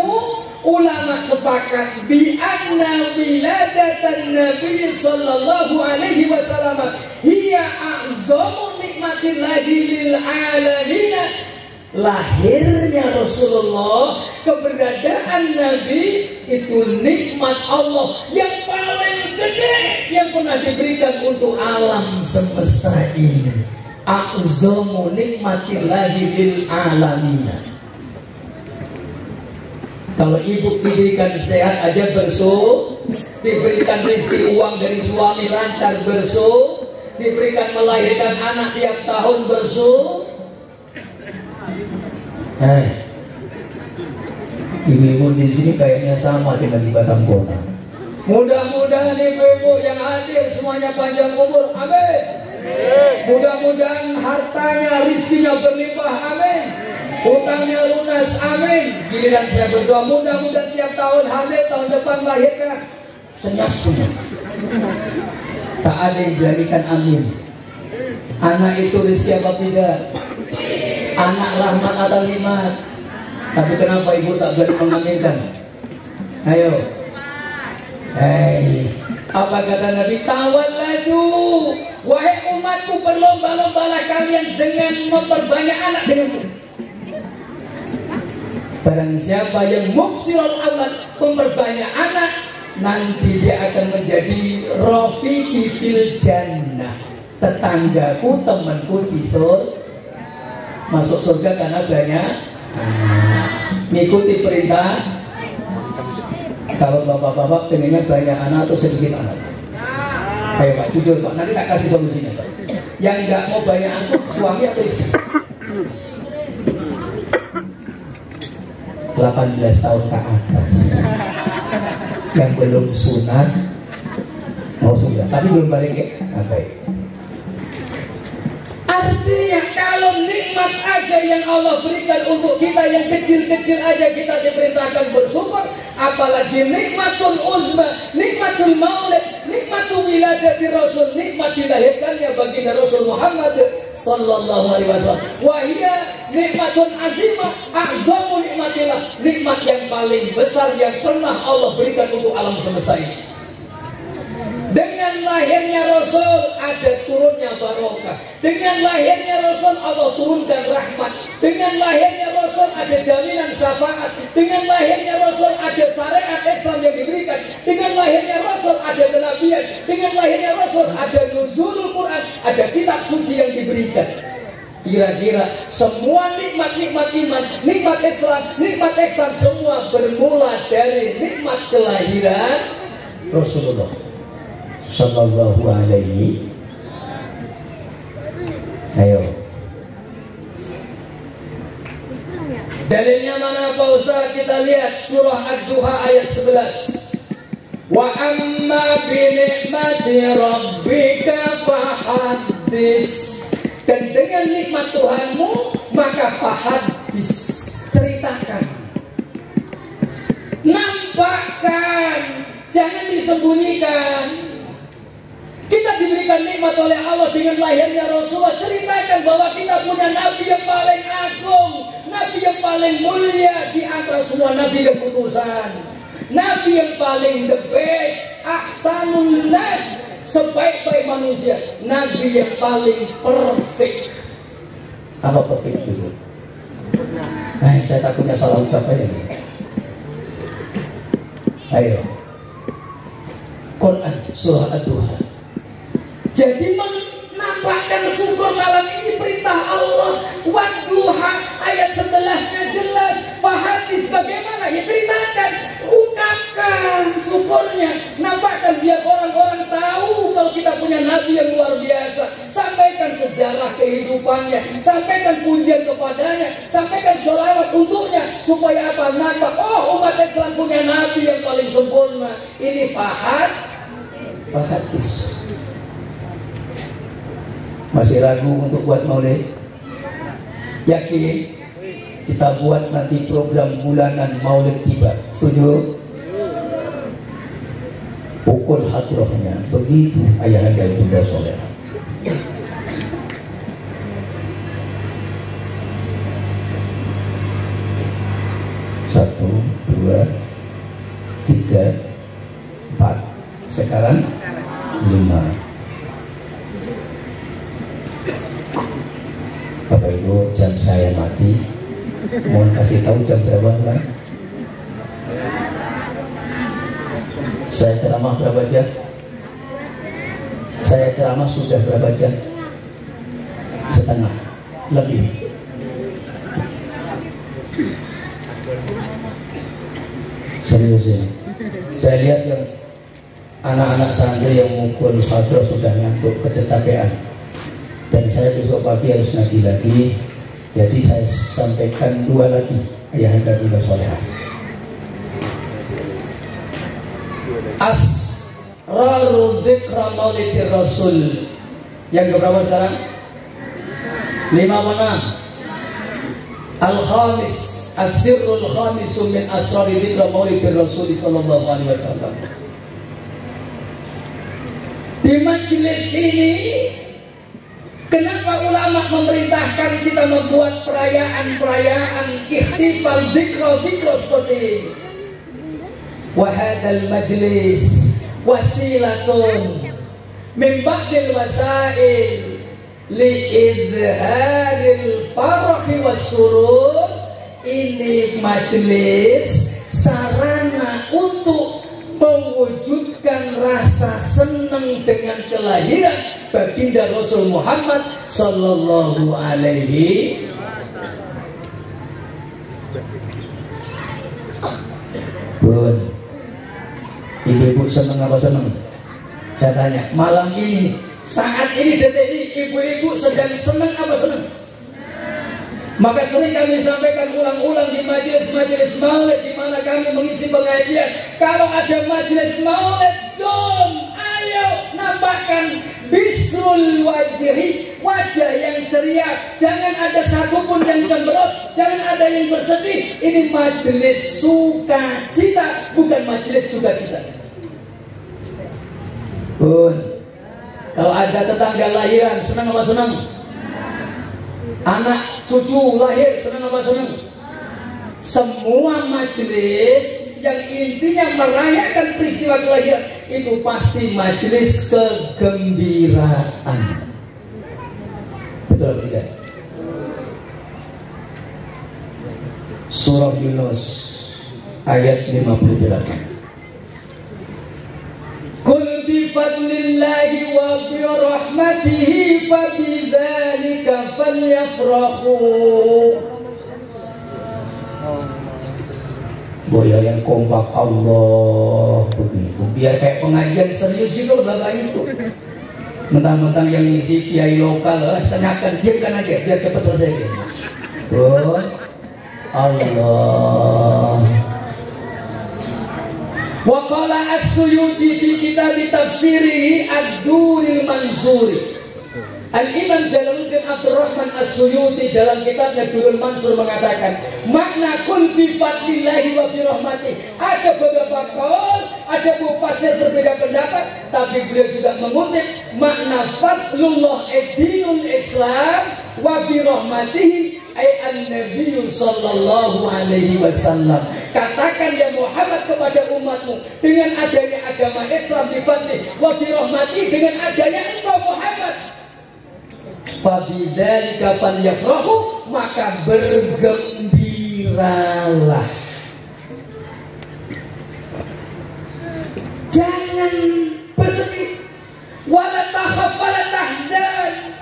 ulama sepakat bi anna wiladatan Nabi sallallahu alaihi wasallam hiya a'zamu nikmatillahi lil alamin. Lahirnya Rasulullah, keberadaan Nabi itu nikmat Allah yang paling gede yang pernah diberikan untuk alam semesta ini. A'zamu nikmatillahi lil alamin. Kalau ibu diberikan sehat aja bersuh, diberikan rezeki uang dari suami lancar bersuh, diberikan melahirkan anak tiap tahun bersuh. Ibu-ibu di sini kayaknya sama dengan di Batam Kota. Mudah-mudahan ibu-ibu yang hadir semuanya panjang umur, amin. Mudah-mudahan hartanya, rizkinya berlimpah, amin. Hutangnya lunas, amin. Giliran saya berdoa, mudah-mudahan tiap tahun hamil, tahun depan melahirkan, senyap-senyap. Tak ada yang beranikan amin. Anak itu rizki apa tidak? Anak rahmat atau nikmat? Tapi kenapa ibu tak berani mengaminkan? Ayo. Apa kata Nabi? Tawalladu, wahai umatku, berlomba-lombalah kalian dengan memperbanyak anak denganku. Barang siapa yang muksirul awlad, memperbanyak anak, nanti dia akan menjadi rafiqi fil jannah, tetanggaku, temanku di surga. Masuk surga karena banyak mengikuti perintah. Kalau bapak-bapak pengennya banyak anak atau sedikit anak? Ayo Pak, jujur Pak, nanti tak kasih solusinya Pak. Yang nggak mau banyak anak, suami atau istri? 18 tahun ke atas. Yang belum sunat mau sudah, tapi belum balik ya? Baik. Artinya kalau nikmat aja yang Allah berikan untuk kita, yang kecil-kecil aja kita diperintahkan bersyukur, apalagi nikmatul uzma, nikmatul maulid, nikmatul wiladati Rasul, nikmat dilahirkannya baginda Rasul Muhammad sallallahu alaihi wasallam. Wahia nikmatun azimah, a'zamu nikmatillah, nikmat yang paling besar yang pernah Allah berikan untuk alam semesta ini. Dengan lahirnya Rasul ada turunnya barokah. Dengan lahirnya Rasul Allah turunkan rahmat. Dengan lahirnya Rasul ada jaminan syafaat. Dengan lahirnya Rasul ada syariat Islam yang diberikan. Dengan lahirnya Rasul ada kenabian. Dengan lahirnya Rasul ada nuzulul Quran, ada kitab suci yang diberikan. Kira-kira semua nikmat-nikmat iman, nikmat Islam, nikmat ihsan semua bermula dari nikmat kelahiran Rasulullah sallallahu alaihi. Ayo. Dalilnya mana Pak Ustaz? Kita lihat surah Ad-Duha ayat 11. Wa amma bi ni'mati rabbika fahaddis. Dan dengan nikmat Tuhanmu maka fahaddis, ceritakan, nampakkan, jangan disembunyikan. Kita diberikan nikmat oleh Allah dengan lahirnya Rasulullah. Ceritakan bahwa kita punya Nabi yang paling agung, Nabi yang paling mulia di antara semua Nabi dan utusan, Nabi yang paling the best, ahsanul nas, sebaik-baik manusia, Nabi yang paling perfect. Apa perfect itu? Saya takutnya salah ucap aja. Ayo, Quran surah Ad-Duha. Jadi menampakkan syukur malam ini perintah Allah. Wadduha ayat 11-nya jelas. Fahadis bagaimana? Ya ceritakan, ungkapkan syukurnya, nampakkan biar orang-orang tahu kalau kita punya Nabi yang luar biasa. Sampaikan sejarah kehidupannya, sampaikan pujian kepadanya, sampaikan sholawat untuknya, supaya apa? Nampak, oh umat Islam punya Nabi yang paling sempurna. Ini fahadis. Masih ragu untuk buat maulid? Yakin? kita buat nanti program bulanan Maulid tiba. Setuju? Pukul hadrohnya begitu ayahanda ibunda soleha. Satu, dua, tiga, empat. Sekarang 5. Bapak Ibu, jam saya mati. Mohon kasih tahu jam berapa sekarang? Saya ceramah berapa jam? Saya ceramah sudah berapa jam? Setengah, lebih. Serius ini. Saya lihat yang anak-anak santri yang mukul hadroh sudah ngantuk kecapean. Dan saya besok pagi harus ngaji lagi. Jadi saya sampaikan 2 lagi ayahanda ibunda soleha. Asrarul dzikra maulidir rasul. Yang keberapa sekarang? 5 mana? Al-khamis, as-sirrul khamisu min asrari dzikra maulidir rasul sallallahu alaihi wasallam. Di majelis ini, kenapa ulama memerintahkan kita membuat perayaan-perayaan ikhtifal dzikra seperti ini? Wahadal majlis wasilatun min ba'dil wasail li idharil farhi wassurur. Ini majelis sarana untuk mewujudkan rasa senang dengan kelahiran baginda Rasul Muhammad sallallahu alaihi. Bun, ibu-ibu senang apa senang? Saya tanya, malam ini, saat ini, detik ini, ibu-ibu sedang senang apa senang? Maka sering kami sampaikan ulang-ulang di majelis-majelis maulid di mana kami mengisi pengajian. Kalau ada majelis maulid, John, ayo nampakkan bisrul wajhi, wajah yang ceria. Jangan ada satupun yang cemberut, jangan ada yang bersedih. Ini majelis sukacita, bukan majelis sukacita. Bun, kalau ada tetangga lahiran, senang apa senang? Anak cucu lahir, senang apa senang? Semua majelis yang intinya merayakan peristiwa kelahiran itu pasti majelis kegembiraan. Betul atau tidak? Surah Yunus ayat 58. Kul bifadlillahi wa birahmatihi fabidzalika falyafrahu. Boya yang kompak Allah begitu. Biar kayak pengajian serius gitu Bapak Ibu. Mentang-mentang yang ngisi kiai lokal, senyakan diamkan aja biar cepat selesai. Bun, Allah. Wa qala as-Suyuti fi kitab tafsirihi ad-Durrul Mansuri. Al-Imam Jalaluddin Abdurrahman As-Suyuti dalam kitabnya Durrul Mansur mengatakan, makna kul bi fadlillahi wa bi rahmati. Ada beberapa qaul, ada mufassir berbeda pendapat, tapi beliau juga mengutip makna fadlullah dinul Islam wa bi rahmatihi ay an-nabiy sallallahu alaihi wasallam. Katakan ya Muhammad kepada umatmu, dengan adanya agama Islam bi fadli wa bi rahmati, dengan adanya engkau Muhammad, fabidzalika falyafrahu, maka bergembiralah. Jangan bersedih. Wala takhaf wala tahzan.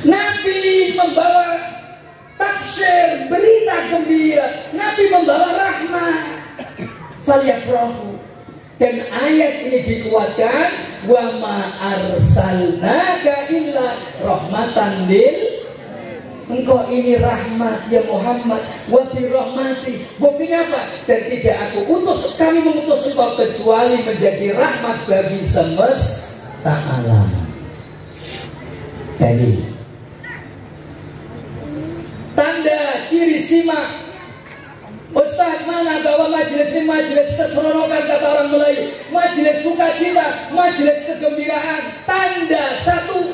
Nabi membawa tafsir, berita gembira. Nabi membawa rahmat. Falyafrahu. Dan ayat ini dikuatkan, wa ma arsalnaka illa rahmatan lil. Engkau ini rahmat ya Muhammad, wa bi rahmati. Buktinya apa? Dan tidak aku utus, kami mengutus engkau kecuali menjadi rahmat bagi semesta alam. Dalil. tanda ciri simak. Ustaz, mana bahwa majelis ini majelis keseronokan, kata orang Melayu, majelis sukacita, majelis kegembiraan. Tanda satu,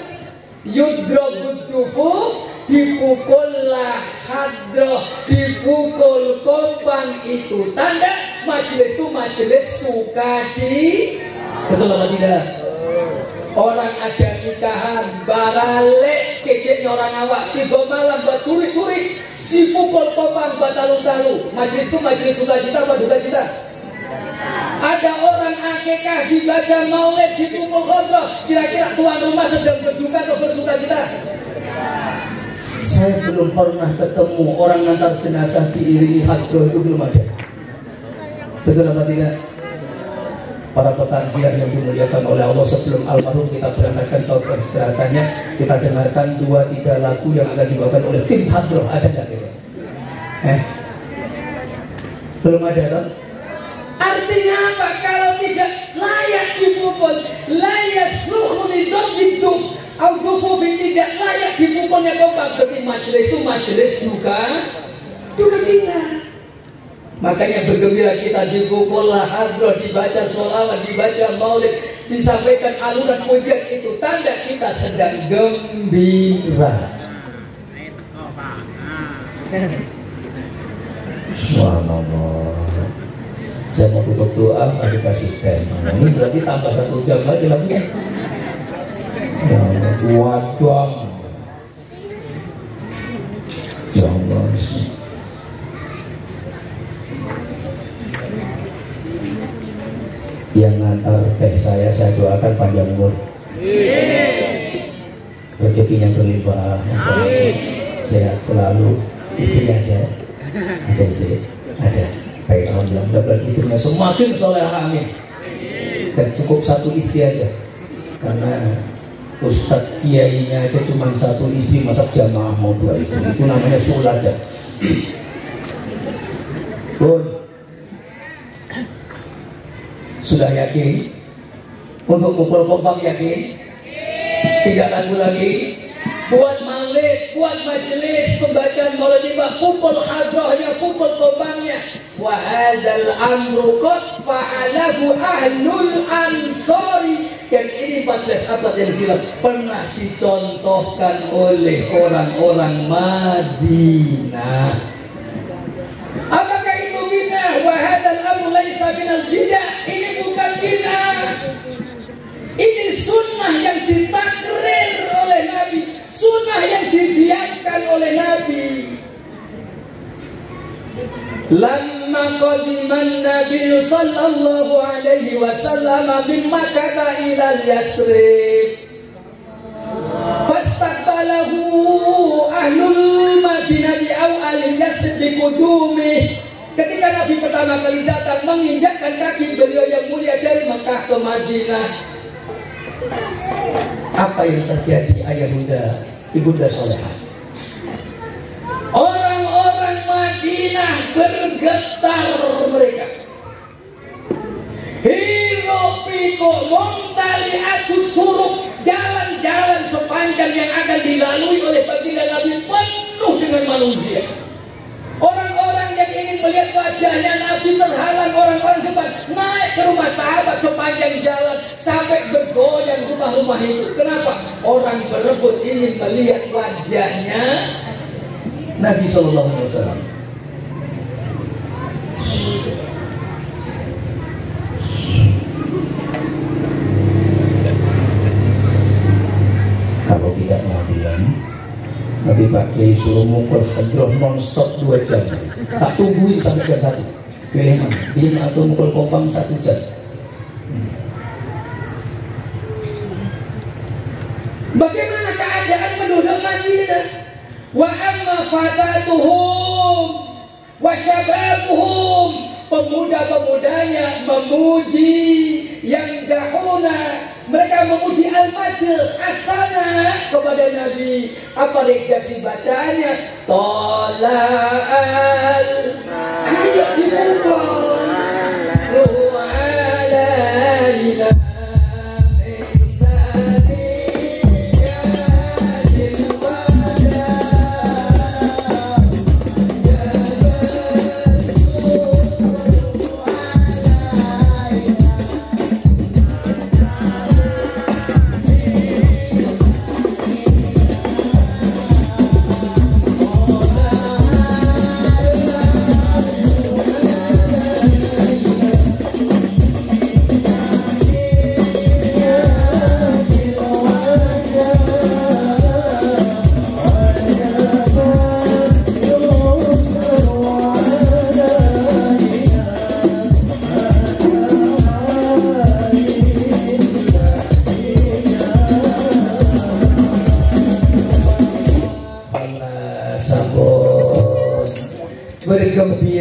yudrobud dufuf, dipukullah hadroh, dipukul kompang, itu tanda majelis itu majelis sukacita. Betul apa tidak? Orang ada nikahan, baralek keceknya orang awak, 3 malam buat turik-turik, si pukul kopang buat talu-talu. Majelis itu majelis sukacita apa duka cita? Ada orang akikah dibaca maulid, dipukul kodroh, kira-kira tuan rumah sedang berduka atau bersukacita? Saya belum pernah ketemu orang ngantar jenazah diiringi hadroh, itu belum ada. Betul apa tidak? Para petanziah yang dimuliakan oleh Allah, sebelum almarhum kita berangkatkan ke peristirahatannya, kita dengarkan 2-3 lagu yang akan dibawakan oleh tim hadroh. Ada nggak gitu? Belum ada kan? Artinya apa? Kalau tidak layak dipukul, layak suhu didobiduf, audufufin, tidak layak dipukulnya kopang, berarti majelis itu majelis juga duka cita. Makanya bergembira kita, dipukullah hadroh, dibaca sholawat, dibaca maulid, disampaikan alunan pujian, itu tanda kita sedang gembira. Subhanallah. Saya mau tutup doa, ada kasih tema. Ini berarti tambah 1 jam lagi lagunya. Ya Allah, 2 jam. Ya Allah. Yang ngantar teh saya doakan panjang umur, rezekinya berlimpah, sehat selalu, istri ada istri, ada. Baik, alhamdulillah, mudah-mudahan istrinya semakin soleh, amin. Dan cukup 1 istri aja, karena Ustadz kiainya aja cuma 1 istri, masa jamaah mau 2 istri, itu namanya sulada. Sudah yakin? Untuk pukul kompang yakin? Tidak ragu lagi? Buat maulid, buat majelis pembacaan maulid, pukul hadrohnya, pukul kompangnya. Wa hadzal amru qad fa'alahu ahlul ansori. Dan ini 14 abad yang silam pernah dicontohkan oleh orang-orang Madinah. Apakah itu bid'ah? Wa hadzal amru laisa minal bid'ah. Ini bukan bid'ah. Ini sunnah yang ditakrir oleh Nabi, sunnah yang didiamkan oleh Nabi. Lamma qadiman Nabi sallallahu alaihi wasallam min Makkah ila Yasrib, fastaqbalahu ahlul Madinati aw al-Yasrib biqudumi. Ketika Nabi pertama kali datang, menginjakkan kaki beliau yang mulia dari Mekah ke Madinah, apa yang terjadi ayahanda, ibunda solehah? Orang-orang Madinah bergetar mereka. Hiro piko montali atu turuk, jalan-jalan sepanjang yang akan dilalui oleh baginda Nabi penuh dengan manusia. Orang-orang yang ingin melihat wajahnya Nabi terhalang orang-orang depan, naik ke rumah sahabat sepanjang jalan sampai bergoyang rumah-rumah itu. Kenapa? Orang berebut ingin melihat wajahnya Nabi SAW. Kalau tidak mau bilang, Nabi Pak Kiai suruh mukul hadroh non-stop 2 jam. Tak tungguin sampai jam 1. Pilih mana? Diam atau mukul kompang 1 jam. Bagaimana keadaan penduduk Madinah? Wa amma fatatuhum wa syababuhum, pemuda-pemudanya memuji yang dahuna, mereka memuji al-madh asana kepada Nabi. Apa redaksi bacanya? Tola'al, ayo dibuka ru'alaina insani ya dilwada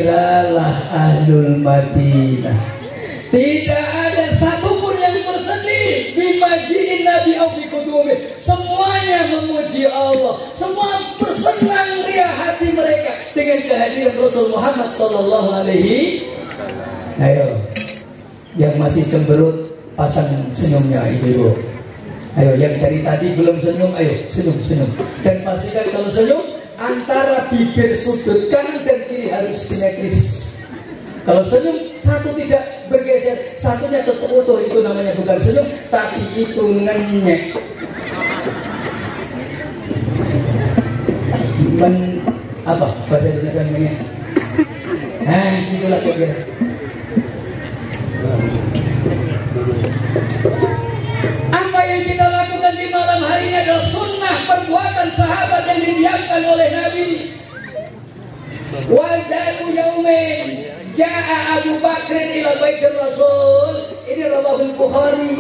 Gembiralah ahlul Madinah. Tidak ada satupun yang bersedih bimajiin Nabi Aufi Kutumi. Semuanya memuji Allah. Semua bersenang ria hati mereka dengan kehadiran Rasul Muhammad Sallallahu Alaihi. Ayo, yang masih cemberut pasang senyumnya ibu-ibu. Ayo, yang dari tadi belum senyum, ayo senyum. Dan pastikan kalau senyum antara bibir sudut kanan dan kiri harus simetris. Kalau senyum satu tidak bergeser, satunya tetap utuh, itu namanya bukan senyum, tapi itu ngenyek. Apa bahasa Indonesia ngenyek? Itulah kira-kira. Apa yang kita lakukan di malam hari ini adalah sunnah perbuatan sahabat yang didiamkan oleh Nabi. Wadaru yaumin ja'a Abu Bakr ila baitir Rasul. Ini rawahul Bukhari.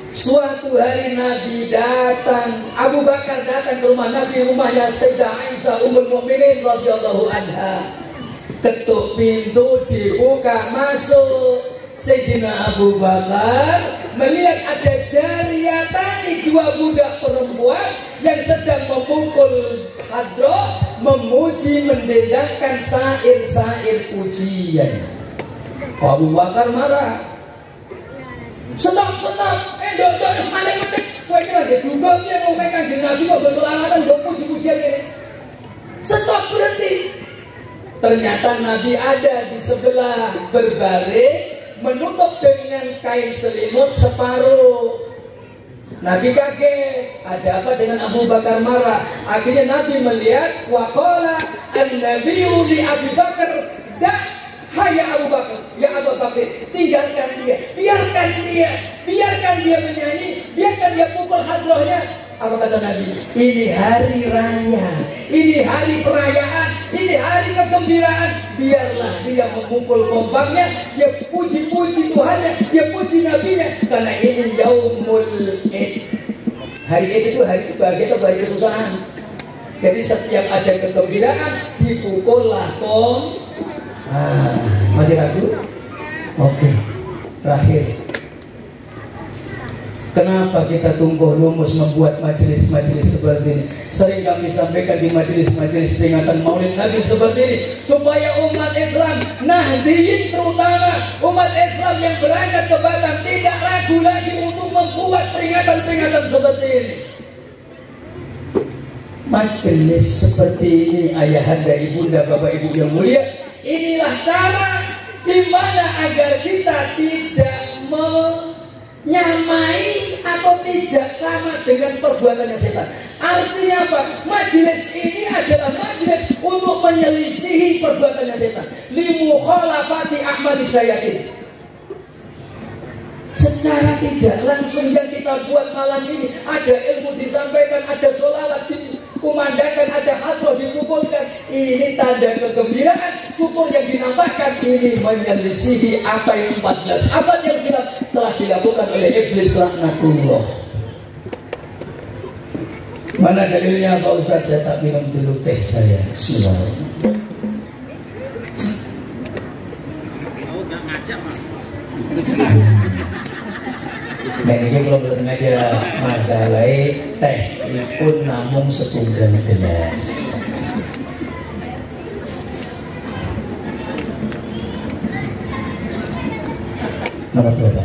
Suatu hari Nabi datang, Abu Bakar datang ke rumah Nabi, rumahnya Sayyidah Aisyah Ummul Mukminin radhiyallahu anha. Ketuk pintu, dibuka, masuk. Sayyidina Abu Bakar melihat ada jariyatani, dua budak perempuan yang sedang memukul hadroh, memuji, mendendangkan syair-syair pujian. Abu Bakar marah. Stop, dok, semalek medek. Kowe kira dia juga dia mau megang Nabi kok berselamatan kok puji-pujian ini. Stop, berhenti. Ternyata Nabi ada di sebelah berbaring, menutup dengan kain selimut separuh. Nabi kaget, ada apa dengan Abu Bakar marah? Akhirnya Nabi melihat, waqala an-nabiyyu li Abi Bakar, hai Abu Bakar, ya Abu Bakar, tinggalkan dia, biarkan dia menyanyi, biarkan dia pukul hadrohnya. Apa kata Nabi? Ini hari raya, ini hari perayaan, ini hari kegembiraan. Biarlah dia memukul kompaknya, dia puji-puji Tuhannya, dia puji Nabinya, karena ini Yaumul Id. Hari Id itu hari kebahagiaan atau hari kesusahan. Jadi setiap ada kegembiraan dipukullah masih ragu? Oke. Terakhir, kenapa kita tunggu lumus membuat majelis-majelis seperti ini? Sering kami sampaikan di majelis-majelis peringatan Maulid Nabi seperti ini, supaya umat Islam, Nahdiyin terutama umat Islam yang berangkat ke Batam tidak ragu lagi untuk membuat peringatan-peringatan seperti ini. Majelis seperti ini, ayahanda, ibunda, bapak ibu yang mulia, inilah cara dimana agar kita tidak menyamai atau tidak sama dengan perbuatannya setan. Artinya apa? Majelis ini adalah majelis untuk menyelisihi perbuatannya setan. Limukhalafati a'mali syayatin. Secara tidak langsung yang kita buat malam ini, ada ilmu disampaikan, ada sholawat dikumandangkan, ada hadroh dikumpulkan. Ini tanda kegembiraan, syukur yang dinampakkan. Ini menyelisihi apa yang 14 abad yang silam telah dilakukan oleh iblis laknatullah. Mana dalilnya Pak Ustaz? Saya tak minum dulu teh saya. Bismillahirrahmanirrahim. Nah ini belum aja masalah teh pun namung setunggal gelas. Nomor berapa?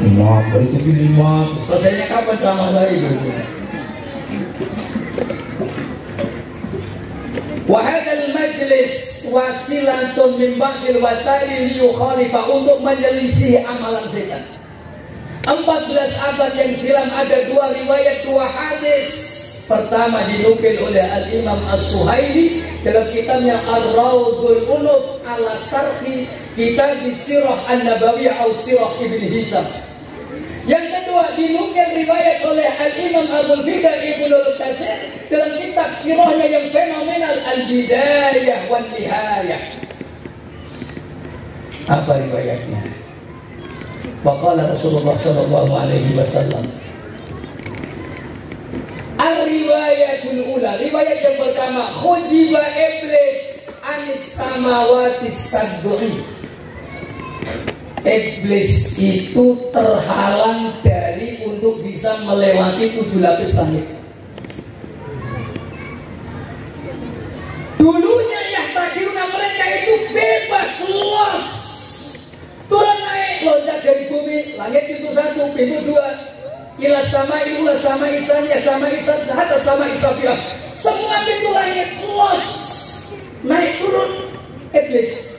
75. Selesainya kapan sama saya itu? Wahadal majlis wasilatun min ba'dil wasail liyukhalifa, untuk menyelisih amalan setan. 14 abad yang silam ada dua riwayat, dua hadis. Pertama dinukil oleh Al-Imam As-Suhaili dalam kitabnya Ar-Rawdul Unuf ala Sarhi Kitab Sirah An-Nabawiyah atau Sirah Ibn Hisam. Yang kedua dinukil riwayat oleh Al-Imam Abul Fida Ibnul Qasir dalam kitab sirahnya yang fenomenal Al-Bidayah wan Nihayah. Apa riwayatnya? Waqala Rasulullah sallallahu alaihi wasallam, Ar-riwayatul ula, riwayat yang pertama, khujiba iblis anis samawati sab'i. Iblis itu terhalang dari untuk bisa melewati 7 lapis langit. Dulunya yahtaduna, mereka itu bebas los, turun naik loncat dari bumi. Langit pintu 1, pintu 2, ila sama ilah sama isan ya sama isan hatta sama isabiah. Semua pintu langit los, naik turun. Iblis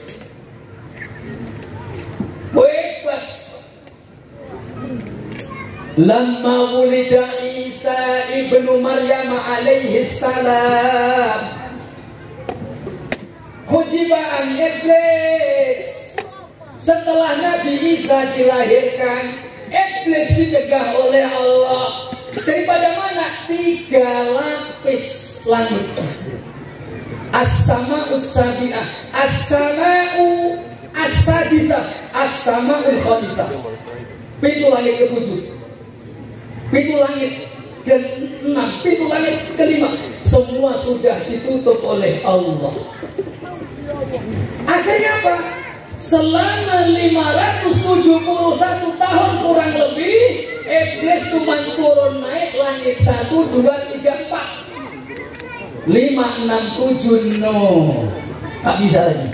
bebas. Lamma wulida Isa ibnu Maryam alaihi salam, khujibaan iblis. Setelah Nabi Isa dilahirkan, iblis dicegah oleh Allah. Daripada mana? 3 lapis langit. As-sama'u sabi'ah, as-sama'u as-sadisah, as-sama'ul khamisah. Pintu langit ke-7, pintu langit ke-6, pintu langit ke-5, semua sudah ditutup oleh Allah. Akhirnya apa? Selama 571 tahun kurang lebih, iblis cuma turun naik langit 1, 2, 3, 4, 5, 6, 7, no, tak bisa lagi.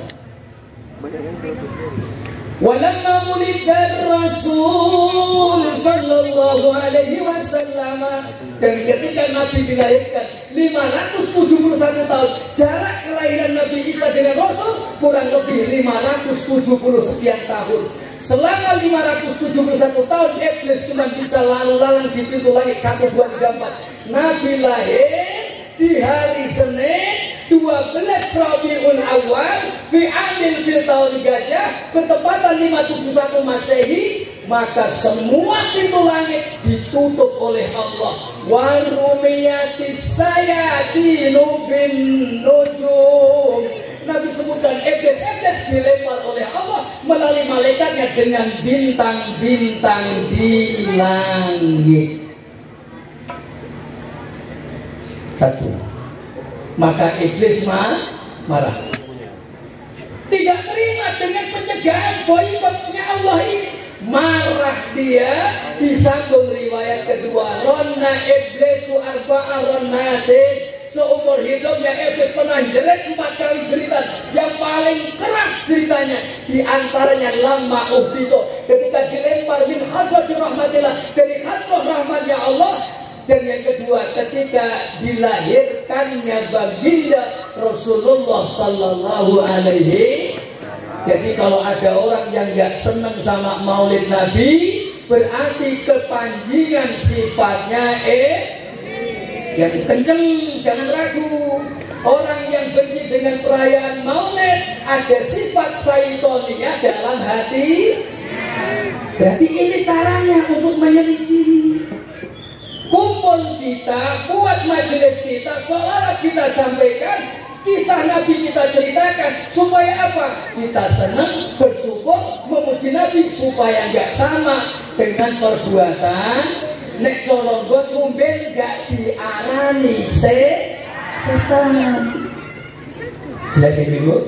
Walamma wulida Rasul sallallahu alaihi wasallam, dan ketika Nabi dilahirkan 571 tahun, jarak kelahiran Nabi Isa dengan Rasul kurang lebih 570 sekian tahun. Selama 571 tahun iblis cuma bisa lalu-lalang di pintu langit 1, 2, 3, 4. Nabi lahir di hari Senin 12 Rabiul Awal fi amil fil tahun gajah, bertepatan 571 Masehi. Maka semua pintu langit ditutup oleh Allah. Warumiyatis sayatinu bin nujum. Nabi sebutkan iblis dilempar oleh Allah melalui malaikatnya dengan bintang-bintang di langit. 1. Maka iblis marah, tidak terima dengan pencegahan boikotnya Allah ini. Marah dia. Disambung riwayat kedua, ronna iblisu arba'a ronnatin. Seumur hidupnya iblis pernah jerit 4 kali jeritan. Yang paling keras ceritanya di antaranya lamma uhbito, ketika dilempar min hadrati rahmatillah, dari hadrah rahmatnya Allah. Dan yang kedua, ketika dilahirkannya baginda Rasulullah sallallahu alaihi. Jadi kalau ada orang yang gak senang sama maulid Nabi, berarti kepanjingan sifatnya yang kenceng, jangan ragu. Orang yang benci dengan perayaan maulid ada sifat syaitonia dalam hati. Berarti ini caranya untuk menyelisihi. Kumpul kita, buat majelis kita, sholawat kita sampaikan, kisah Nabi kita ceritakan. Supaya apa? Kita senang, bersyukur, memuji Nabi. Supaya nggak sama dengan perbuatan nek colonggon mumben nggak diarani setan. Jelas ya Ibu?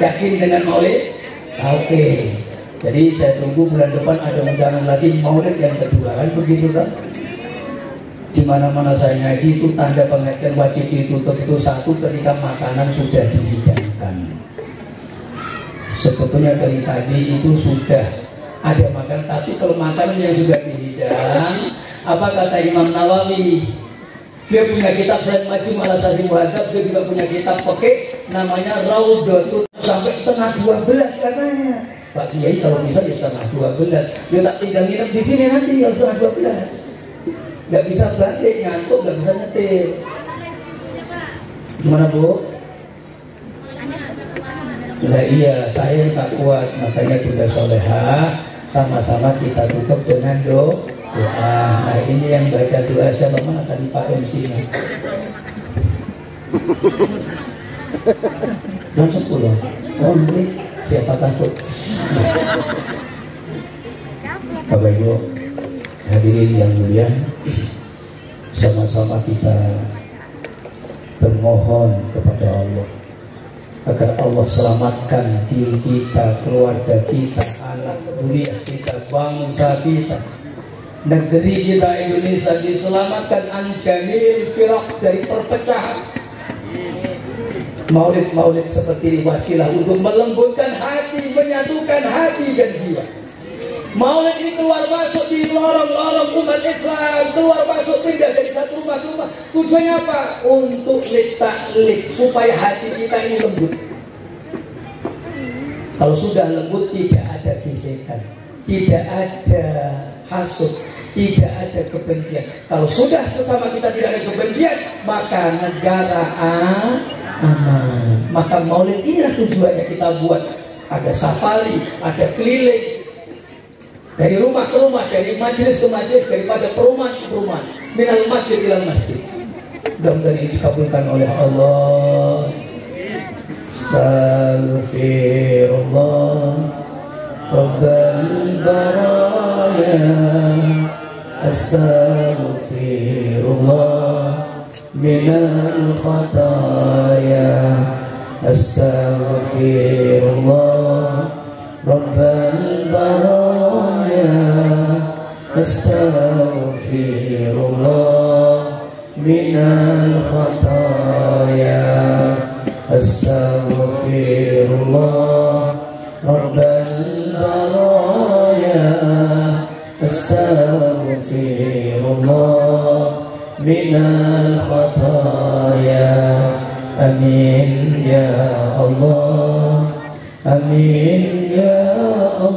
Yakin dengan maulid? Oke. Jadi saya tunggu bulan depan ada undangan lagi maulid yang kedua, kan begitu kan? Di mana-mana saya ngaji itu tanda pengajian wajib ditutup itu 1, ketika makanan sudah dihidangkan. Sebetulnya dari tadi itu sudah ada makan, tapi kalau makanan yang sudah dihidang, apa kata Imam Nawawi? Dia punya kitab Selain Majmu' ala Sahih Muhadzab, dia juga punya kitab pakai namanya Raudhatun, sampai 11:30 katanya. Pak Kiai kalau bisa ya 11:30. Dia tak tinggal nginep di sini nanti ya 11:30. Gak bisa balik, ngantuk, gak bisa nyetir. Gimana Bu? Nah iya, saya tak kuat, makanya Bunda Soleha sama-sama kita tutup dengan doa. Nah ini yang baca doa siapa? Mana tadi Pak MC-nya? Langsung pulang. Oh ini siapa takut? Bapak Ibu hadirin yang mulia, sama-sama kita bermohon kepada Allah agar Allah selamatkan diri kita, keluarga kita, anak zuriat kita, bangsa kita, negeri kita Indonesia diselamatkan anjamil firaq, dari perpecahan. Maulid-maulid seperti ini wasilah untuk melembutkan hati, menyatukan hati dan jiwa. Maulid ini keluar masuk di lorong-lorong umat Islam, keluar masuk pindah dari satu rumah ke rumah. Tujuannya apa? Untuk litak-lik, supaya hati kita ini lembut. Kalau sudah lembut, tidak ada gesekan, tidak ada hasud, tidak ada kebencian. Kalau sudah sesama kita tidak ada kebencian, maka negara aman. Maka maulid inilah tujuannya kita buat. Ada safari, ada keliling dari rumah ke rumah, dari majelis ke majelis, daripada perumahan ke perumahan, minal masjid ilal masjid. Mudah-mudahan ini dikabulkan oleh Allah. Astaghfirullah Rabbal baraya, astaghfirullah minal khataya, astaghfirullah Rabbal baraya, astaghfirullah minal khataya, astaghfirullah Rabbal baraya, astaghfirullah minal khataya. Amin ya Allah, amin ya Allah.